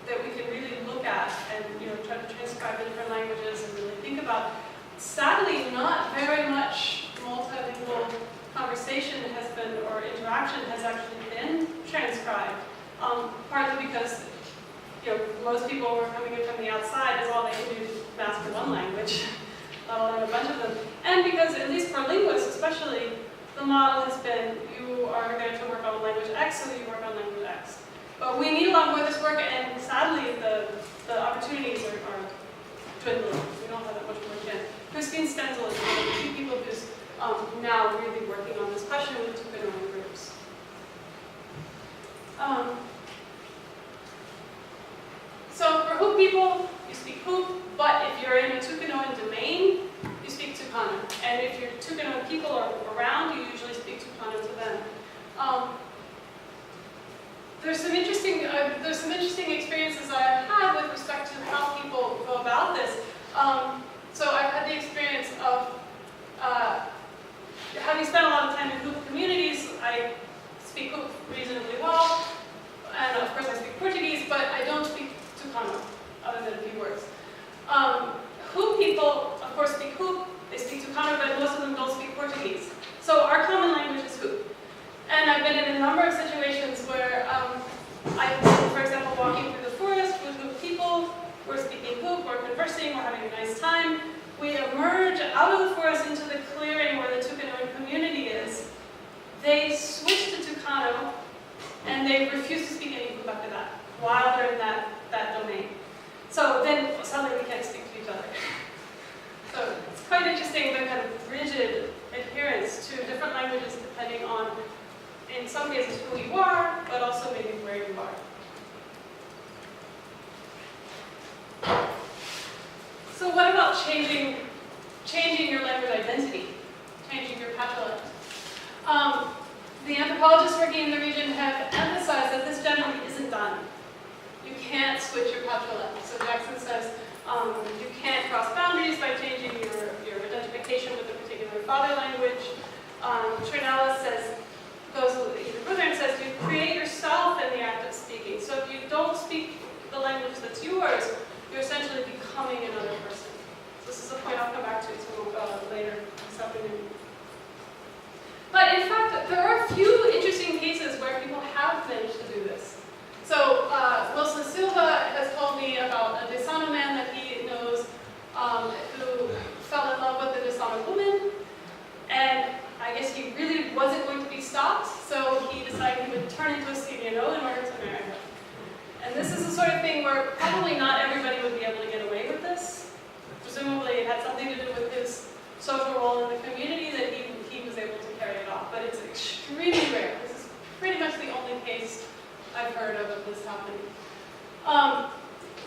we can really look at and try to transcribe the different languages and really think about. Sadly, not very much multilingual conversation has been, or interaction has actually been transcribed, partly because most people who are coming in from the outside is all they can do is master one language, let alone a bunch of them. And because, at least for linguists especially, the model has been you are going to work on language X, so you work on language X. But we need a lot more of this work, and sadly, the opportunities are dwindling. We don't have that much more chance. Christine Stenzel is one of the few people who's now really working on this question with Tukanoan groups. So for Hoop people, you speak Hoop, but if you're in a Tukanoan domain, you speak Tukano. And if your Tukanoan people are around, you usually speak Tukano to them. There's some interesting experiences I've had with respect to how people go about this. So I've had the experience of having spent a lot of time in Hoop communities. I speak Hoop reasonably well, and of course I speak Portuguese, but I don't speak Tukano, other than a few words. Hoop people, of course, speak Hoop. They speak Tukano, but most of them don't speak Portuguese. So our common language is Hoop. And I've been in a number of situations where I've been, for example, walking through the forest with Hoop people. We're speaking Hoop, we're conversing, we're having a nice time. We emerge out of the forest into the clearing where the Tukanoan community is. they switched to Tucano, and they refused to speak any Hoop after that, while they're in that domain. So then suddenly we can't speak to each other. So it's quite interesting, the kind of rigid adherence to different languages depending on, in some cases, who you are, but also maybe where you are. So what about changing your language identity, changing your patrolect? The anthropologists working in the region have emphasized that this generally isn't done. You can't switch your patrolect. So Jackson says you can't cross boundaries by changing your identification with a particular father language. Trinella says, goes even further and says you create yourself in the act of speaking. So if you don't speak the language that's yours, you're essentially becoming another person. This is a point I'll come back to later this afternoon. But in fact, there are a few interesting cases where people have managed to do this. So Wilson Silva has told me about a Desano man that he knows who fell in love with a Desano woman, and I guess he really wasn't going to be stopped, so he decided he would turn into a CDNO in order to marry her. And this is the sort of thing where probably not everybody would be able to get away with this. Presumably it had something to do with his social role in the community that he was able to carry it off. But it's extremely rare. This is pretty much the only case I've heard of this happening.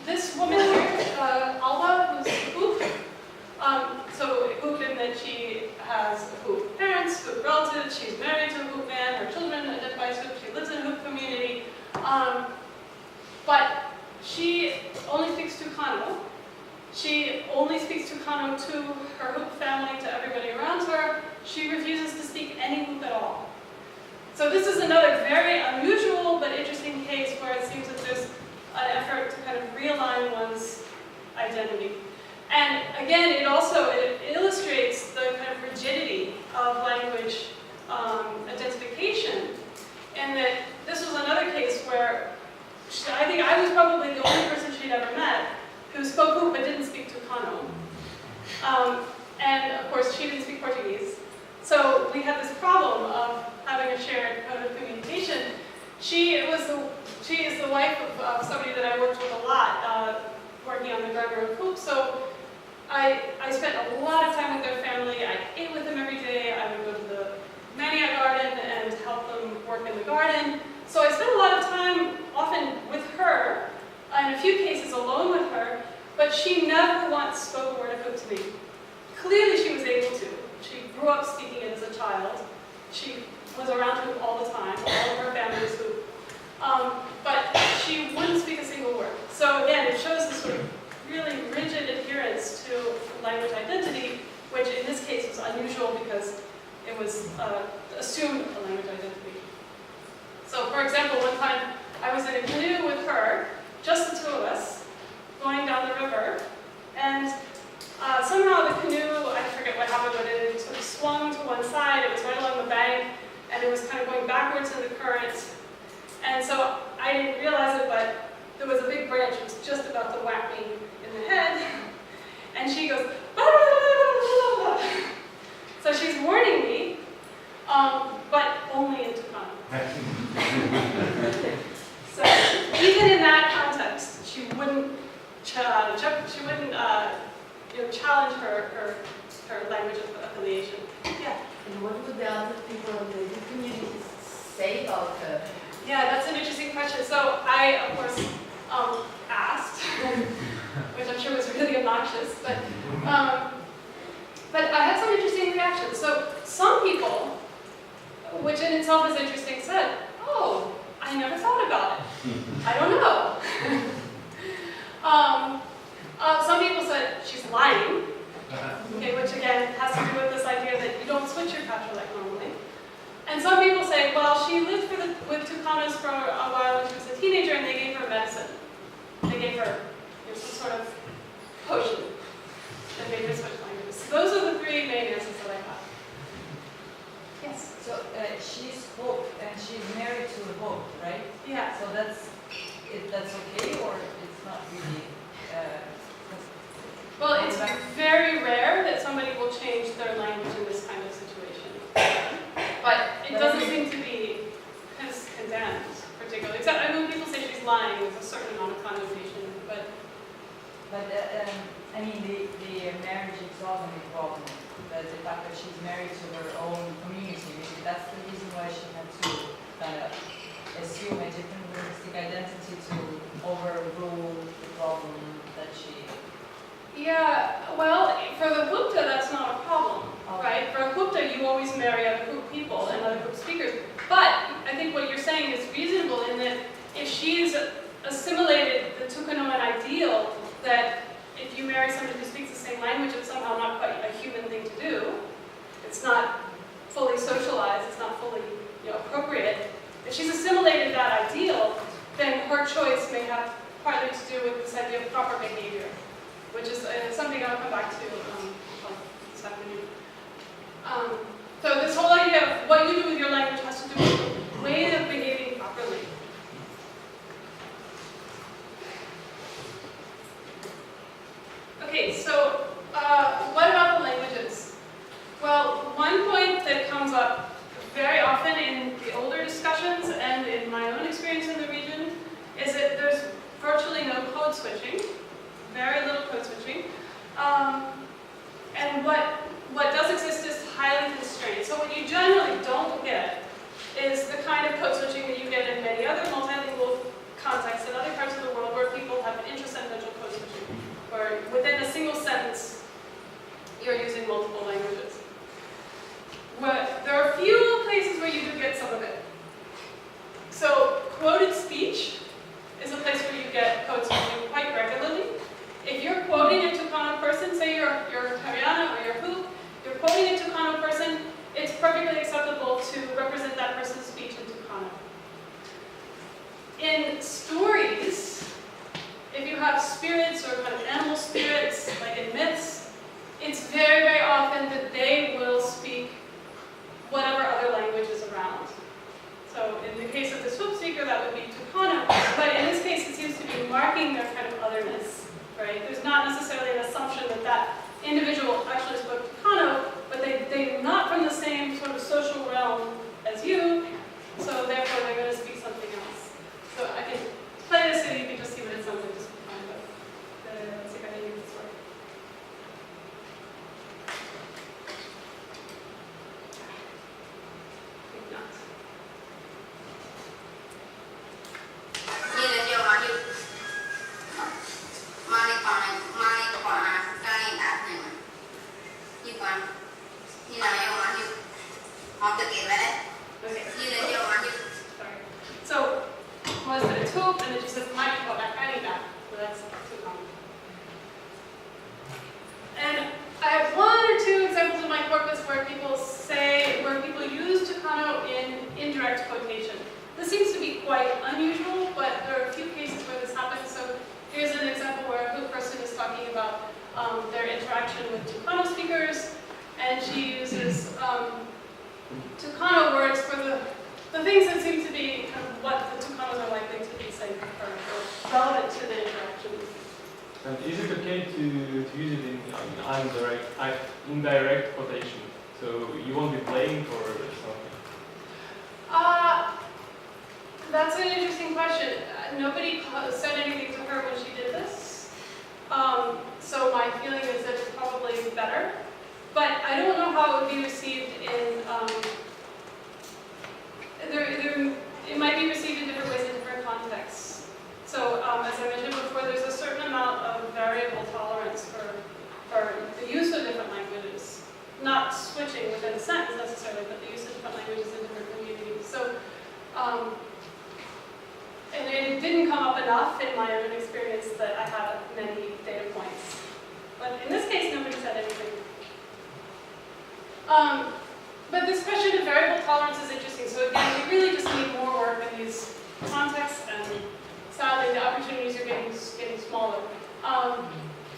This woman here, Alba, who's Hoop, so Hoop in that she has Hoop parents, Hoop relatives, she's married to a Hoop man, her children identify as Hoop, she lives in a Hoop community. But she only speaks Tucano. She only speaks Tucano to her Hoop family, to everybody around her. She refuses to speak any Hoop at all. So this is another very unusual but interesting case where it seems that there's an effort to kind of realign one's identity. And again, it illustrates the kind of rigidity of language identification, and that this was another case where I think I was probably the only person she'd ever met who spoke Hoop but didn't speak Tucano. And of course, she didn't speak Portuguese. So we had this problem of having a shared mode of communication. She is the wife of somebody that I worked with a lot, working on the grammar of Hoop. So I spent a lot of time with their family. I ate with them every day. I would go to the Mania garden and help them work in the garden. So I spent a lot of time, often with her, in a few cases alone with her, but she never once spoke a word of Hoop to me. Clearly she was able to. She grew up speaking it as a child. She was around Hoop all the time. All of her family was Hoop. But she wouldn't speak a single word. So again, it shows this sort of really rigid adherence to language identity, which in this case was unusual because it was assumed a language identity. So for example, one time I was in a canoe with her, just the two of us, going down the river, and somehow the canoe, I forget what happened, but it sort of swung to one side. It was right along the bank, and it was kind of going backwards in the current. And so I didn't realize it, but there was a big branch that was just about to whack me in the head. And she goes, blah, blah, blah, blah, blah. So she's warning me, but only in Tucano. So even in that context, she wouldn't challenge her language affiliation. Yeah. And what would the other people in the community say about her? Yeah, that's an interesting question. So I, of course, asked, which I'm sure was really obnoxious, but I had some interesting reactions. So some people, which in itself is interesting, said, "Oh, I never thought about it. I don't know." Some people said she's lying, okay, which again has to do with this idea that you don't switch your patrolect normally. And some people say, well, she lived with Tucanos for a while when she was a teenager, and they gave her medicine. They gave her some sort of potion that made her switch languages. So those are the three main answers that I have. Yes? So she's Hope, and she's married to Hope, right? Yeah. So that's okay, or it's not really? Well, it's very rare that somebody will change their language in this kind of situation. But it It doesn't seem to be condemned particularly, except I mean, people say she's lying, there's a certain amount of condemnation, but I mean, the marriage is often a problem. But the fact that she's married to her own community, maybe that's the reason why she had to kind of assume a different linguistic identity to overrule the problem that she. yeah, well, for the Gupta, that's not a problem, Oh. right? For a Gupta, you always marry other group people and other group speakers. But I think what you're saying is reasonable in that if she's assimilated the Tukanoan ideal that if you marry somebody who speaks the same language, it's somehow not quite a human thing to do. It's not fully socialized, it's not fully appropriate. If she's assimilated that ideal, then her choice may have partly to do with this idea of proper behavior, which is something I'll come back to this afternoon. So this whole idea of what you do with your language has to do with the way of behaving properly. Okay, so what about the languages? Well, one point that comes up very often in the older discussions and in my own experience in the region is that there's virtually no code switching, very little code switching. And what does exist is highly constrained. So what you generally don't get is the kind of code switching that you get in many other multilingual contexts in other parts of the world where people have intersentential code switching, where within a single sentence you're using multiple languages. There are a few places where you do get some of it. So quoted speech is a place where you get code switching quite regularly. If you're quoting a Tucano person, say you're Haryana or you're Hoop, you're quoting a Tucano person, it's perfectly acceptable to represent that person's speech in Tucano. In stories, if you have spirits or kind of animal spirits, like in myths, it's very, very often that they will speak whatever other language is around. So in the case of the Swoop speaker, that would be Tucano, but in this case it seems to be marking their kind of otherness, right? There's not necessarily an assumption that that individual actually spoke Tucano, but they're not from the same sort of social realm as you, so therefore they're going to speak something else. So I can play this so you can just see what it sounds like just for fun, but let's see if I can use this word. Maybe not. Okay. Sorry. So, was it a tube, and it just says mic or back. So that's too common. And I have one or two examples in my corpus where people use Tucano in indirect quotation. This seems to be quite unusual, but there are a few cases where this happens. So here's an example where a person is talking about their interaction with Tucano speakers, and she uses Tucano words for the things that seem to be kind of what the Tucanos are likely to be saying or relevant to the interaction. And is it okay to use it in indirect quotation? So you won't be playing for something? That's an interesting question. Nobody said anything to her when she did this. So my feeling is that it's probably better. But I don't know how it would be received in, it might be received in different ways in different contexts. So as I mentioned before, there's a certain amount of variable tolerance for the use of different languages. Not switching within a sentence necessarily, but the use of different languages in different communities. So, and it didn't come up enough in my own experience that I have many data points. But in this case, nobody said anything. But this question of variable tolerance is interesting. So again, we really just need more work in these contexts, and sadly, the opportunities are getting smaller.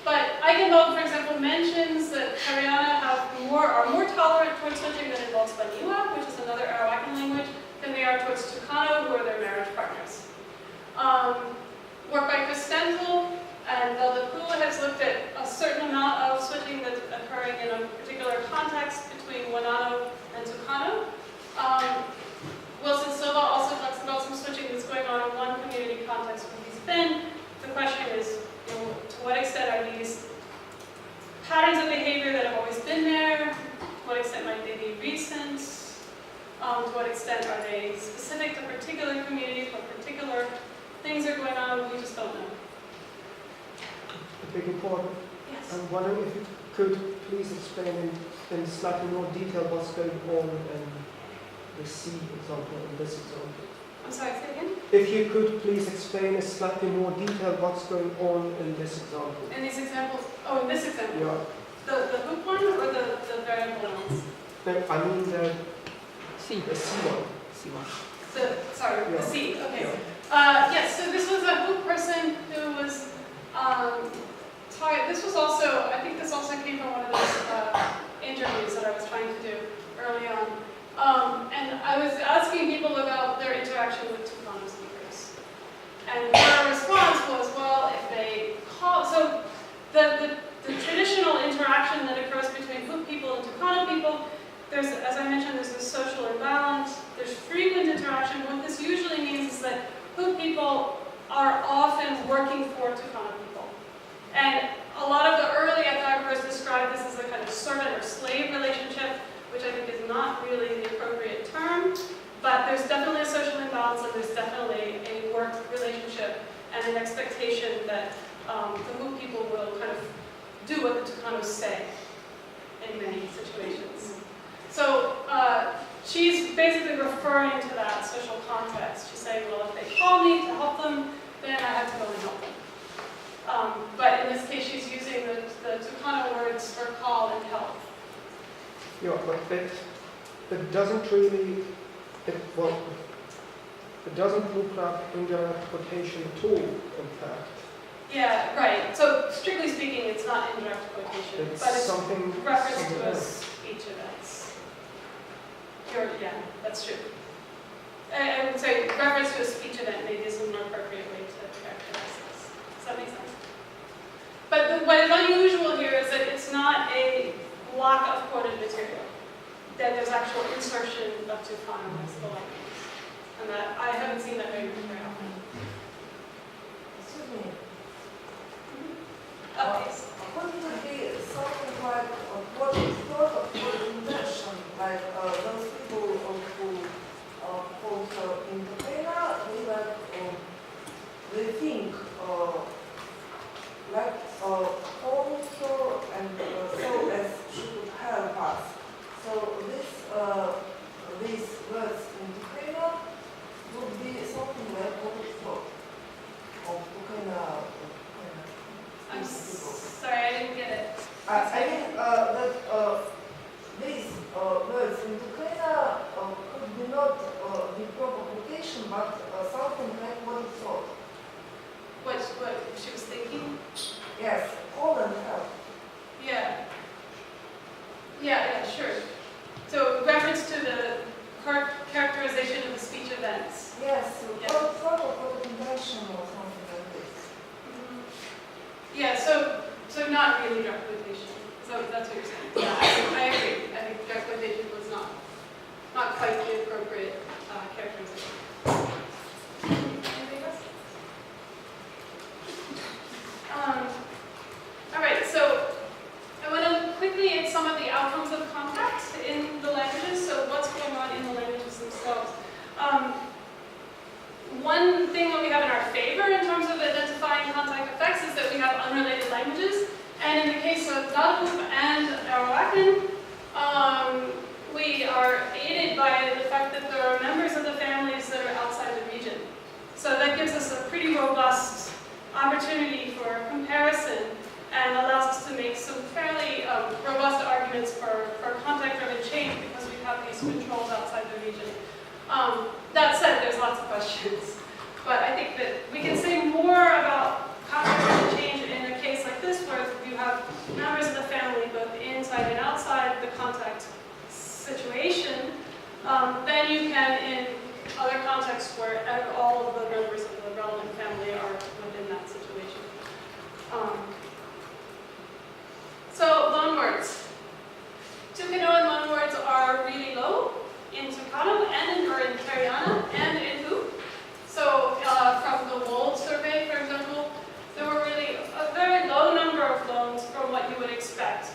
But Eichenwald, for example, mentions that Haryana are more tolerant towards switching that involves Baniwa, which is another Arawakan language, than they are towards Tucano, who are their marriage partners. Work by Costental and Veldapua has looked at a certain amount of switching that's occurring in a particular context between Wanano and Tucano. patterns of behavior that have always been there? To what extent might they be recent? To what extent are they specific to particular communities, what particular things are going on? We just don't know. I beg your pardon. Yes. I'm wondering if you could please explain in slightly more detail what's going on in the C example, in this example. I'm sorry, say again? If you could please explain in slightly more detail what's going on in this example. In these examples, oh, in this example, Yeah. the hoop one or the variable ones? No, I mean the C. C1. Sorry, Yeah. the C, okay. Yeah. Yes, so this was a hoop person who was tired. This was also, I think this also came from one of those interviews that I was trying to do early on. And I was asking people about their interaction with Tucano speakers. And their response was, well, if they call, so the traditional interaction that occurs between hoop people and Tucano people, there's, as I mentioned, there's this social imbalance, there's frequent interaction. What this usually means is that hoop people are often working for Tucano people. And a lot of the early ethnographers describe this as a kind of servant or slave relationship, which I think is not really the appropriate term, but there's definitely a social imbalance and there's definitely a work relationship and an expectation that the hoop people will kind of do what the Tucanos say in many situations. So she's basically referring to that social context. She's saying, well, if they call me to help them, then I have to go and help them. But in this case, she's using the Tucano words for call and help. Yeah, but it doesn't really, it doesn't look like indirect quotation at all, in fact. Yeah, right. So strictly speaking, it's not indirect quotation, It's but it's something reference to a else. speech events. Yeah, that's true. I would say reference to a speech event maybe is a more appropriate way to characterize this. Does that make sense? But what is unusual here is that it's not a block of quoted material. That there's actual insertion of Tucano as the language. And that I haven't seen that very often. Excuse me. Yes. Could it be something like what sort of intention, like those people who hold in the Pena, they think like also and so as she could help us. So these words in the Pena would be something like what we thought of Pena. I'm sorry, I didn't get it. I mean that these words in Ukraine could be not the proper quotation, but something like what it thought. What she was thinking? Yes, call and help. Yeah. Yeah, sure. So reference to the characterization of the speech events. Yes, Yeah. sort of what intention or something like this. Yeah, so not really direct quotation. So that's what you're saying. Yeah, I agree. I think direct quotation was not quite the appropriate characterization. Anything else? All right, so I want to quickly hit some of the outcomes of context in the languages. So what's going on in the languages themselves? One thing that we have in our favor in terms of identifying contact effects is that we have unrelated languages. And in the case of Nahuatl and Arawakan, we are aided by the fact that there are members of the families that are outside the region. So that gives us a pretty robust opportunity for comparison and allows us to make some fairly robust arguments for contact-driven change because we have these controls outside the region. That said, there's lots of questions. But I think that we can say more about contact-driven change in a case like this where you have members of the family both inside and outside the contact situation than you can in other contexts where all of the members of the relevant family are within that situation. So loanwords. Tucano and loanwords are really low in Tucano and in Tariana and in Hoop. So from the Wold survey, for example, there were really a very low number of loans from what you would expect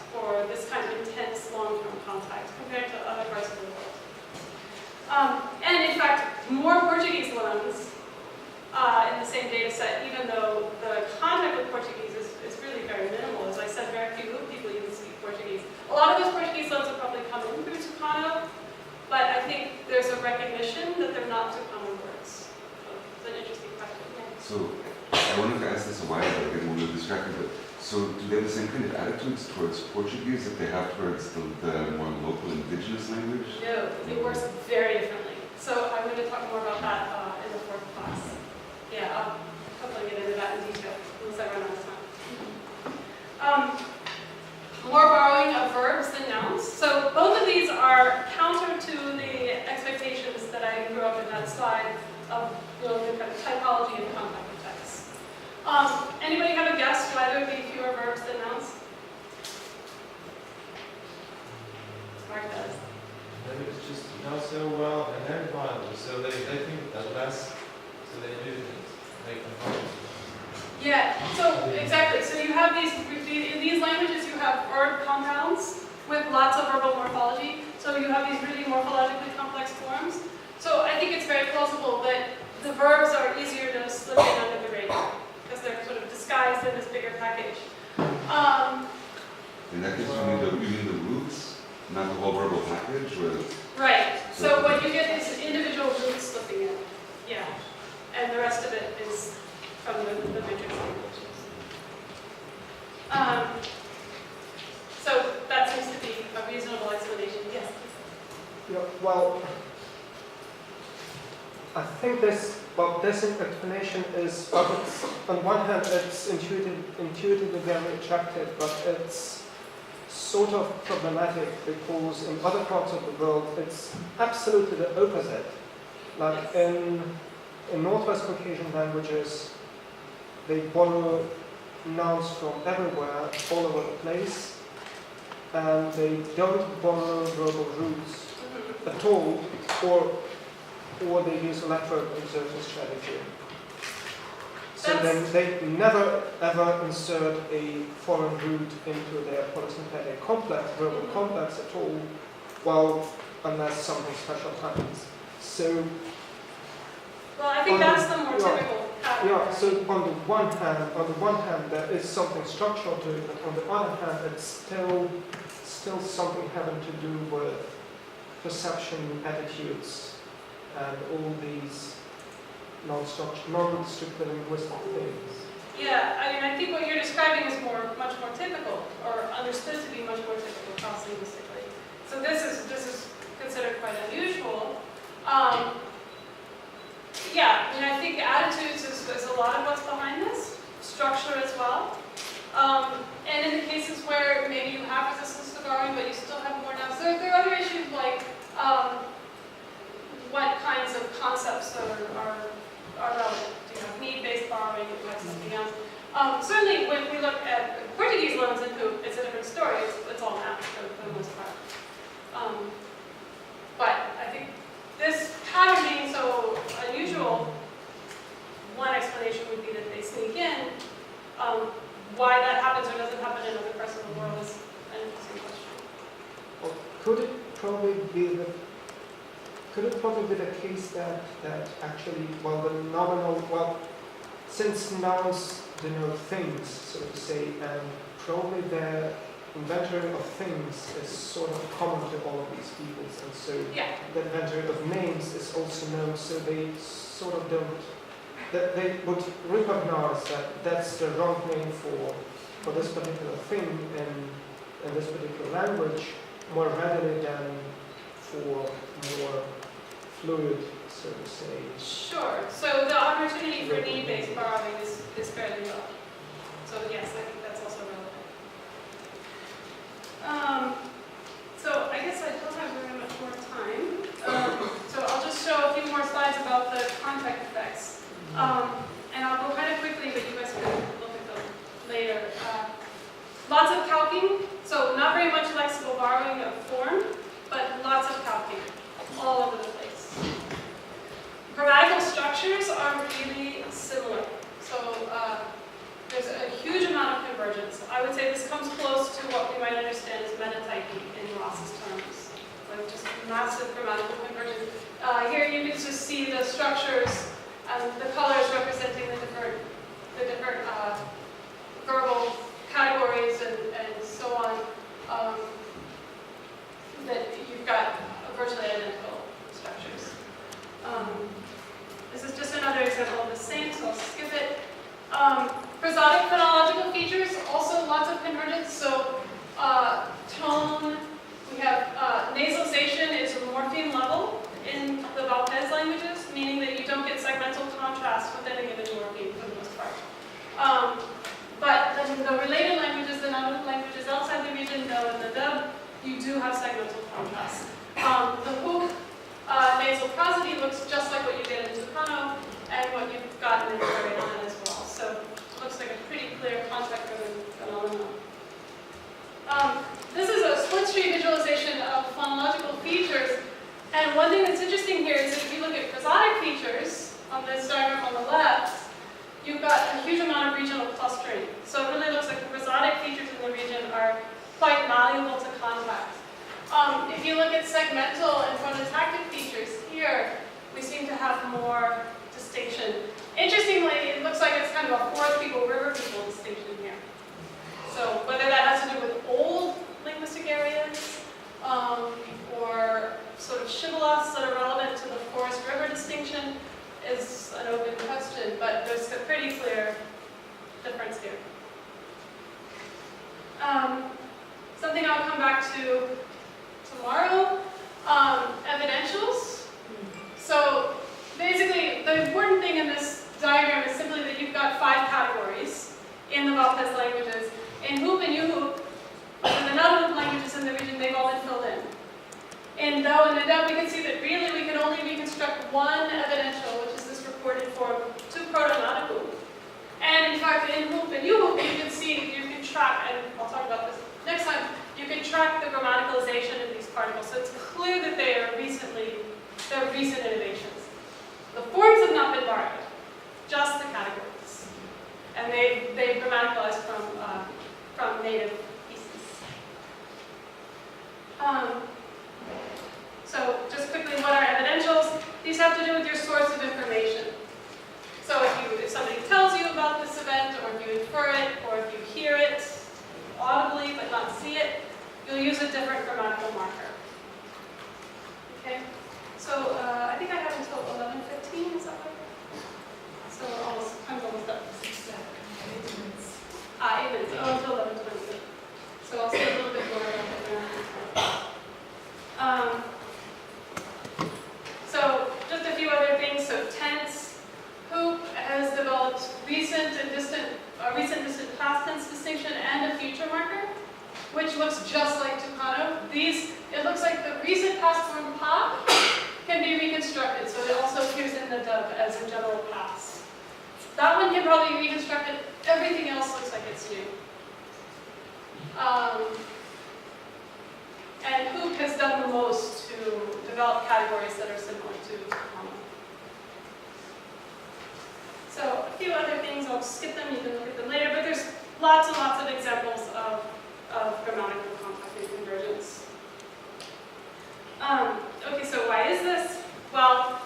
So I wanted to ask this a while ago, I get a little distracted, but so do they have the same kind of attitudes towards Portuguese that they have towards the more local indigenous language? No, it works very differently. So I'm going to talk more about that in the fourth class. Yeah, I'll hopefully get into that in detail, unless I run out of time. More borrowing of verbs than nouns. So both of these are counter to the expectations that I grew up in that slide of the kind of typology and contact effects. Anybody have a guess why there would be fewer verbs than nouns? Mark does. Maybe it's just not so well identifiable, so they think that less, so they do things, make them hard. Yeah, so exactly. So you have in these languages you have verb compounds with lots of verbal morphology. So you have these really morphologically complex forms. So I think it's very plausible that the verbs are easier to slip in under the radar because they're sort of disguised in this bigger package. In that case, you mean the roots, not the whole verbal package? Or Right. So what you get is individual roots slipping in. Yeah. And the rest of it is from the matrix languages. So that seems to be a reasonable explanation. Yes. Yeah, well, I think this explanation is, on one hand, it's intuitively very attractive, but it's sort of problematic because in other parts of the world, it's absolutely the opposite. Like in Northwest Caucasian languages, they borrow nouns from everywhere, all over the place, and they don't borrow verbal roots at all, or they use a lateral insertion strategy. So then they never ever insert a foreign root into their polysynthetic complex, verbal complex at all, well, unless something special happens. So, well, I think that's the more typical pattern. Yeah, so on the one hand, there is something structural to it, but on the other hand, it's still something having to do with perception, attitudes, and all these non-strictly linguistic things. Yeah, I mean, I think what you're describing is much more typical, or understood to be much more typical cross-linguistically. So this is considered quite unusual. Yeah, I mean, I think attitudes is a lot of what's behind this, structure as well. And in the cases where maybe you have resistance to borrowing, but you still have more nouns, there are other issues like what kinds of concepts are relevant. Do you have need-based borrowing, do you have something else? Certainly, when we look at Portuguese loans and poop, it's a different story. It's all math for the most part. But I think this pattern being so unusual, one explanation would be that they sneak in. Why that happens or doesn't happen in other parts of the world is an interesting question. Well, could it probably be the case that actually, since nouns denote things, so to say, and probably the inventory of things is sort of common to all of these peoples, and so the inventory of names is also known, so they sort of don't, that they would recognize that that's the wrong name for this particular thing in this particular language more readily than for more fluid, so to say. Sure. So the opportunity for need-based borrowing is fairly low. So yes, I think that's also relevant. So I guess I don't have very much more time. So I'll just show a few more slides about the contact effects. And I'll go kind of quickly, but you guys can look at them later. Lots of calquing. So not very much lexical borrowing of form, but lots of calquing all over the place. Grammatical structures are really similar. So there's a huge amount of convergence. I would say this comes close to what we might understand as metatyping in Ross's terms. Like just massive grammatical convergence. Here you can just see the structures and the colors representing the different verbal categories and so on. That you've got virtually identical structures. This is just another example of the same, so I'll skip it. though in the dub, you do have segmental contrast. The hook nasal prosody looks just like what you get in Tucano and what you've gotten in Voronovo as well. So it looks like a pretty clear contact-driven phenomenon. This is a split-street visualization of phonological features. And one thing that's interesting here is if you look at prosodic features on this diagram on the left, you've got a huge amount of regional clustering. So it really looks like the prosodic features in the region are quite malleable to contact. If you look at segmental and phonotactic features here, we seem to have more distinction. Interestingly, it looks like it's kind of a forest people, river people distinction here. So whether that has to do with old linguistic areas or sort of shibboleths that are relevant to the forest-river distinction is an open question, but there's a pretty clear difference here. Something I'll come back to tomorrow, evidentials. So basically, the important thing in this diagram is simply that you've got 5 categories in the Valpes languages. In Hoop and Uhoop, and the non-Hoop languages in the region, they've all been filled in. In Dao and Nadab, we can see that really we can only reconstruct one evidential, which is this reported form, to Proto-Nanaku. And in fact, in Hoop and Uhoop, you can see, you can track, and I'll talk about this next time, you can track the grammaticalization of these particles. So it's clear that they're recent innovations. The forms have not been borrowed, just the categories. And they've grammaticalized from native pieces. So just quickly, what are evidentials? These have to do with your source of information. So if somebody tells you about this event, or if you infer it, or if you hear it audibly but not see it, you'll use a different grammatical marker. Okay? So I think I have until 11:15, is that right? So time's almost up. 8 minutes. 8 minutes. Oh, until 11:20. So I'll say a little bit more about that. So just a few other things. So tense. Hoop has developed recent and distant past tense distinction and a future marker, which looks just like Tucano. It looks like the recent past form pa can be reconstructed, so it also appears in the dub as a general pass. That one can probably be reconstructed. Everything else looks like it's new. And Hoop has done the most to develop categories that are similar to Tucano. So a few other things, I'll skip them, you can look at them later, but there's lots and lots of examples of grammatical contact and convergence. Okay, so why is this? Well,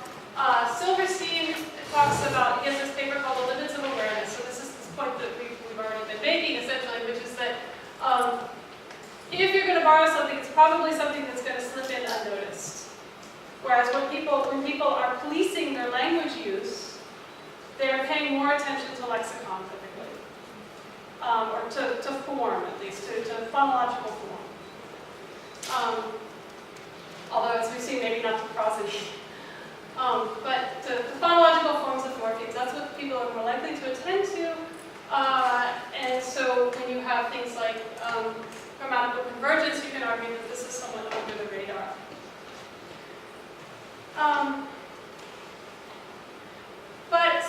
Silverstein talks about, he has this paper called The Limits of Awareness. So this is this point that we've already been making, essentially, which is that if you're going to borrow something, it's probably something that's going to slip in unnoticed. Whereas when people are policing their language use, they're paying more attention to lexicon typically, or to form at least, to phonological form. Although as we've seen, maybe not to prosody. But to phonological forms of morphemes, that's what people are more likely to attend to. And so when you have things like grammatical convergence, you can argue that this is somewhat under the radar. But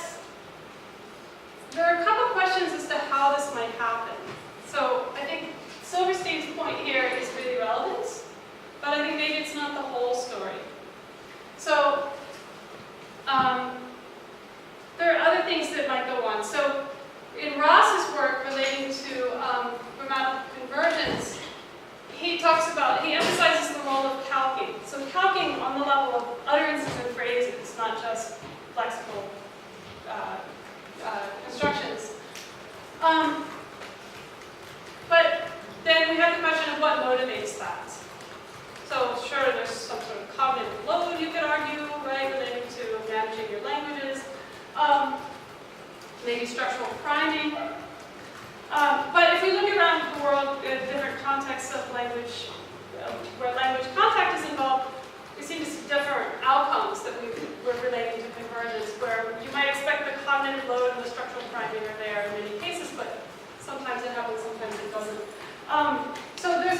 there are a couple questions as to how this might happen. So I think Silverstein's point here is really relevant, but I think maybe it's not the whole story. So there are other things that might go on. So in Ross's work relating to grammatical convergence, he emphasizes the role of calquing. So calquing on the level of utterances and phrases, not just lexical constructions. But then we have the question of what motivates that. So sure, there's some sort of cognitive load you could argue, right, relating to managing your languages. Maybe structural priming. But if we look around the world at different contexts of language, where language contact is involved, we seem to see different outcomes that we're relating to convergence, where you might expect the cognitive load and the structural priming are there in many cases, but sometimes it happens, sometimes it doesn't. So there are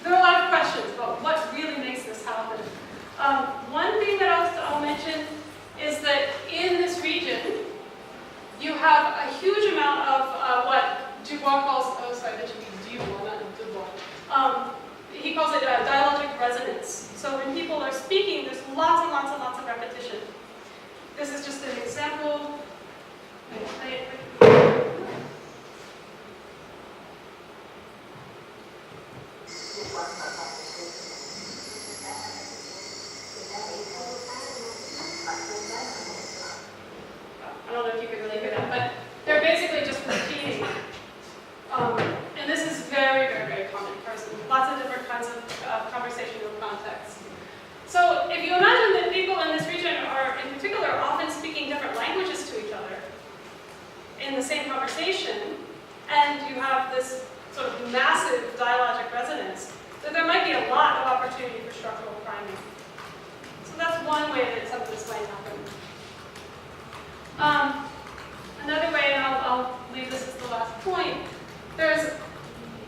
a lot of questions about what really makes this happen. One thing that I'll mention is that in this region, you have a huge amount of what Dubois calls, oh sorry, that should be Dubois, not Dubois. He calls it dialogic resonance. So when people are speaking, there's lots and lots and lots of repetition. This is just an example. I don't know if you can really hear that, but they're basically just repeating. And this is very, very, very common for lots of different kinds of conversational contexts. So if you imagine that people in this region are, in particular, often speaking different languages to each other in the same conversation, and you have this sort of massive dialogic resonance, then there might be a lot of opportunity for structural priming. So that's one way that some of this might happen. Another way, and I'll leave this as the last point,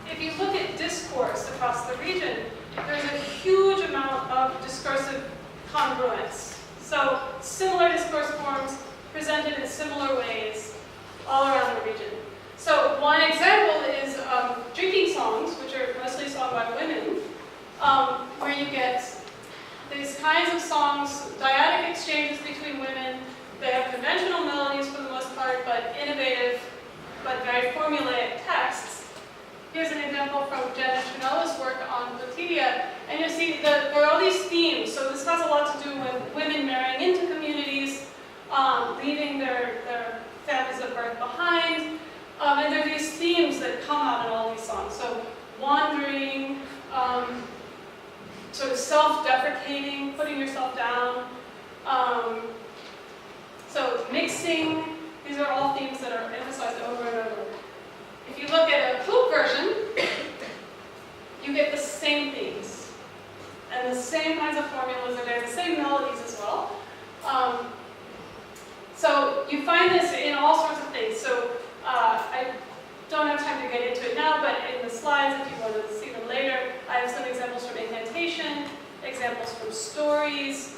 if you look at discourse across the region, there's a huge amount of discursive congruence. So similar discourse forms presented in similar ways all around the region. So one example is drinking songs, which are mostly sung by women, where you get these kinds of songs, dyadic exchanges between women. They have conventional melodies for the most part, but innovative, but very formulaic texts. Here's an example from Jenna Chinella's work on Wikipedia, and you see that there are all these themes. So this has a lot to do with women marrying into communities, leaving their families of birth behind, and there are these themes that come out in all these songs. So wandering, sort of self-deprecating, putting yourself down. So mixing, these are all themes that are emphasized over and over. If you look at a flute version, you get the same themes. And the same kinds of formulas are there, the same melodies as well. So you find this in all sorts of things. So I don't have time to get into it now, but in the slides, if you want to see them later, I have some examples from incantation, examples from stories.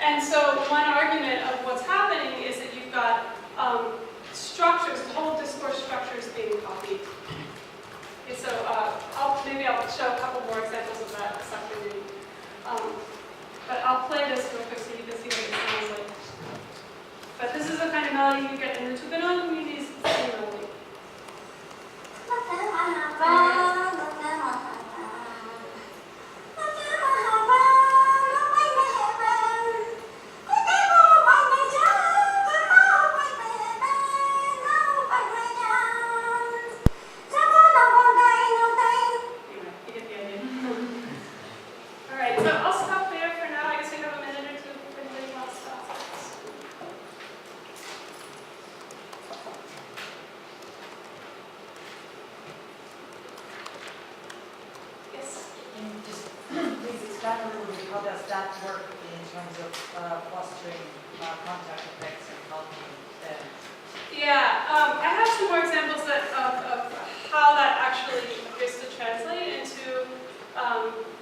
And so one argument of what's happening is that you've got structures, whole discourse structures being copied. Okay, so maybe I'll show a couple more examples of that this afternoon. But I'll play this real quick so you can see what it sounds like. But this is the kind of melody you get in the Tucano communities. It's the same melody. How does that work in terms of fostering contact effects and helping them? Yeah, I have some more examples of how that actually appears to translate into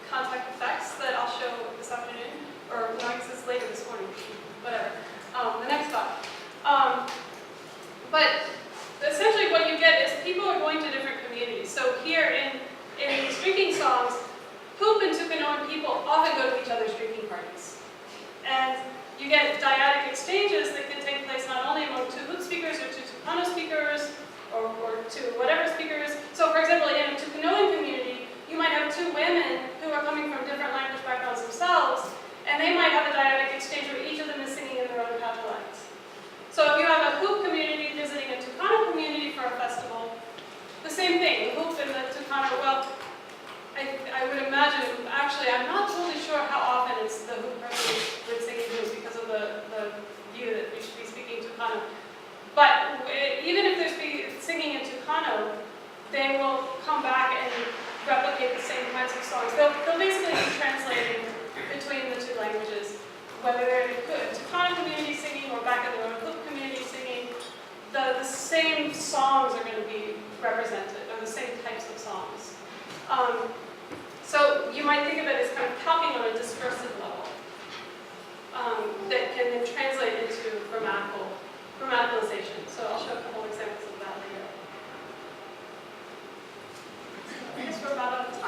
contact effects that I'll show this afternoon, or no, I guess it's later this morning, whatever, the next talk. But essentially what you get is people are going to different communities. So here in these drinking songs, Hoop and Tucanoan people often go to each other's drinking parties. And you get dyadic exchanges that can take place not only among two Hoop speakers or two Tucano speakers or two whatever speakers. So for example, in a Tucanoan community, you might have two women who are coming from different language backgrounds themselves, and they might have a dyadic exchange where each of them is singing in their own dialects. So if you have a Hoop community visiting a Tucano community for a festival, the same thing, the Hoop and the Tucano, well, I would imagine, actually, I'm not totally sure how often it's the Hoop person would sing in Hoop because of the view that we should be speaking Tucano. But even if they're singing in Tucano, they will come back and replicate the same kinds of songs. They'll basically be translating between the two languages, whether they're in a Tucano community singing or back in their own Hoop community singing, the same songs are going to be represented, or the same types of songs. So you might think of it as kind of talking on a discursive level that can then translate into grammaticalization. So I'll show a couple examples of that later. I guess we're about out of time.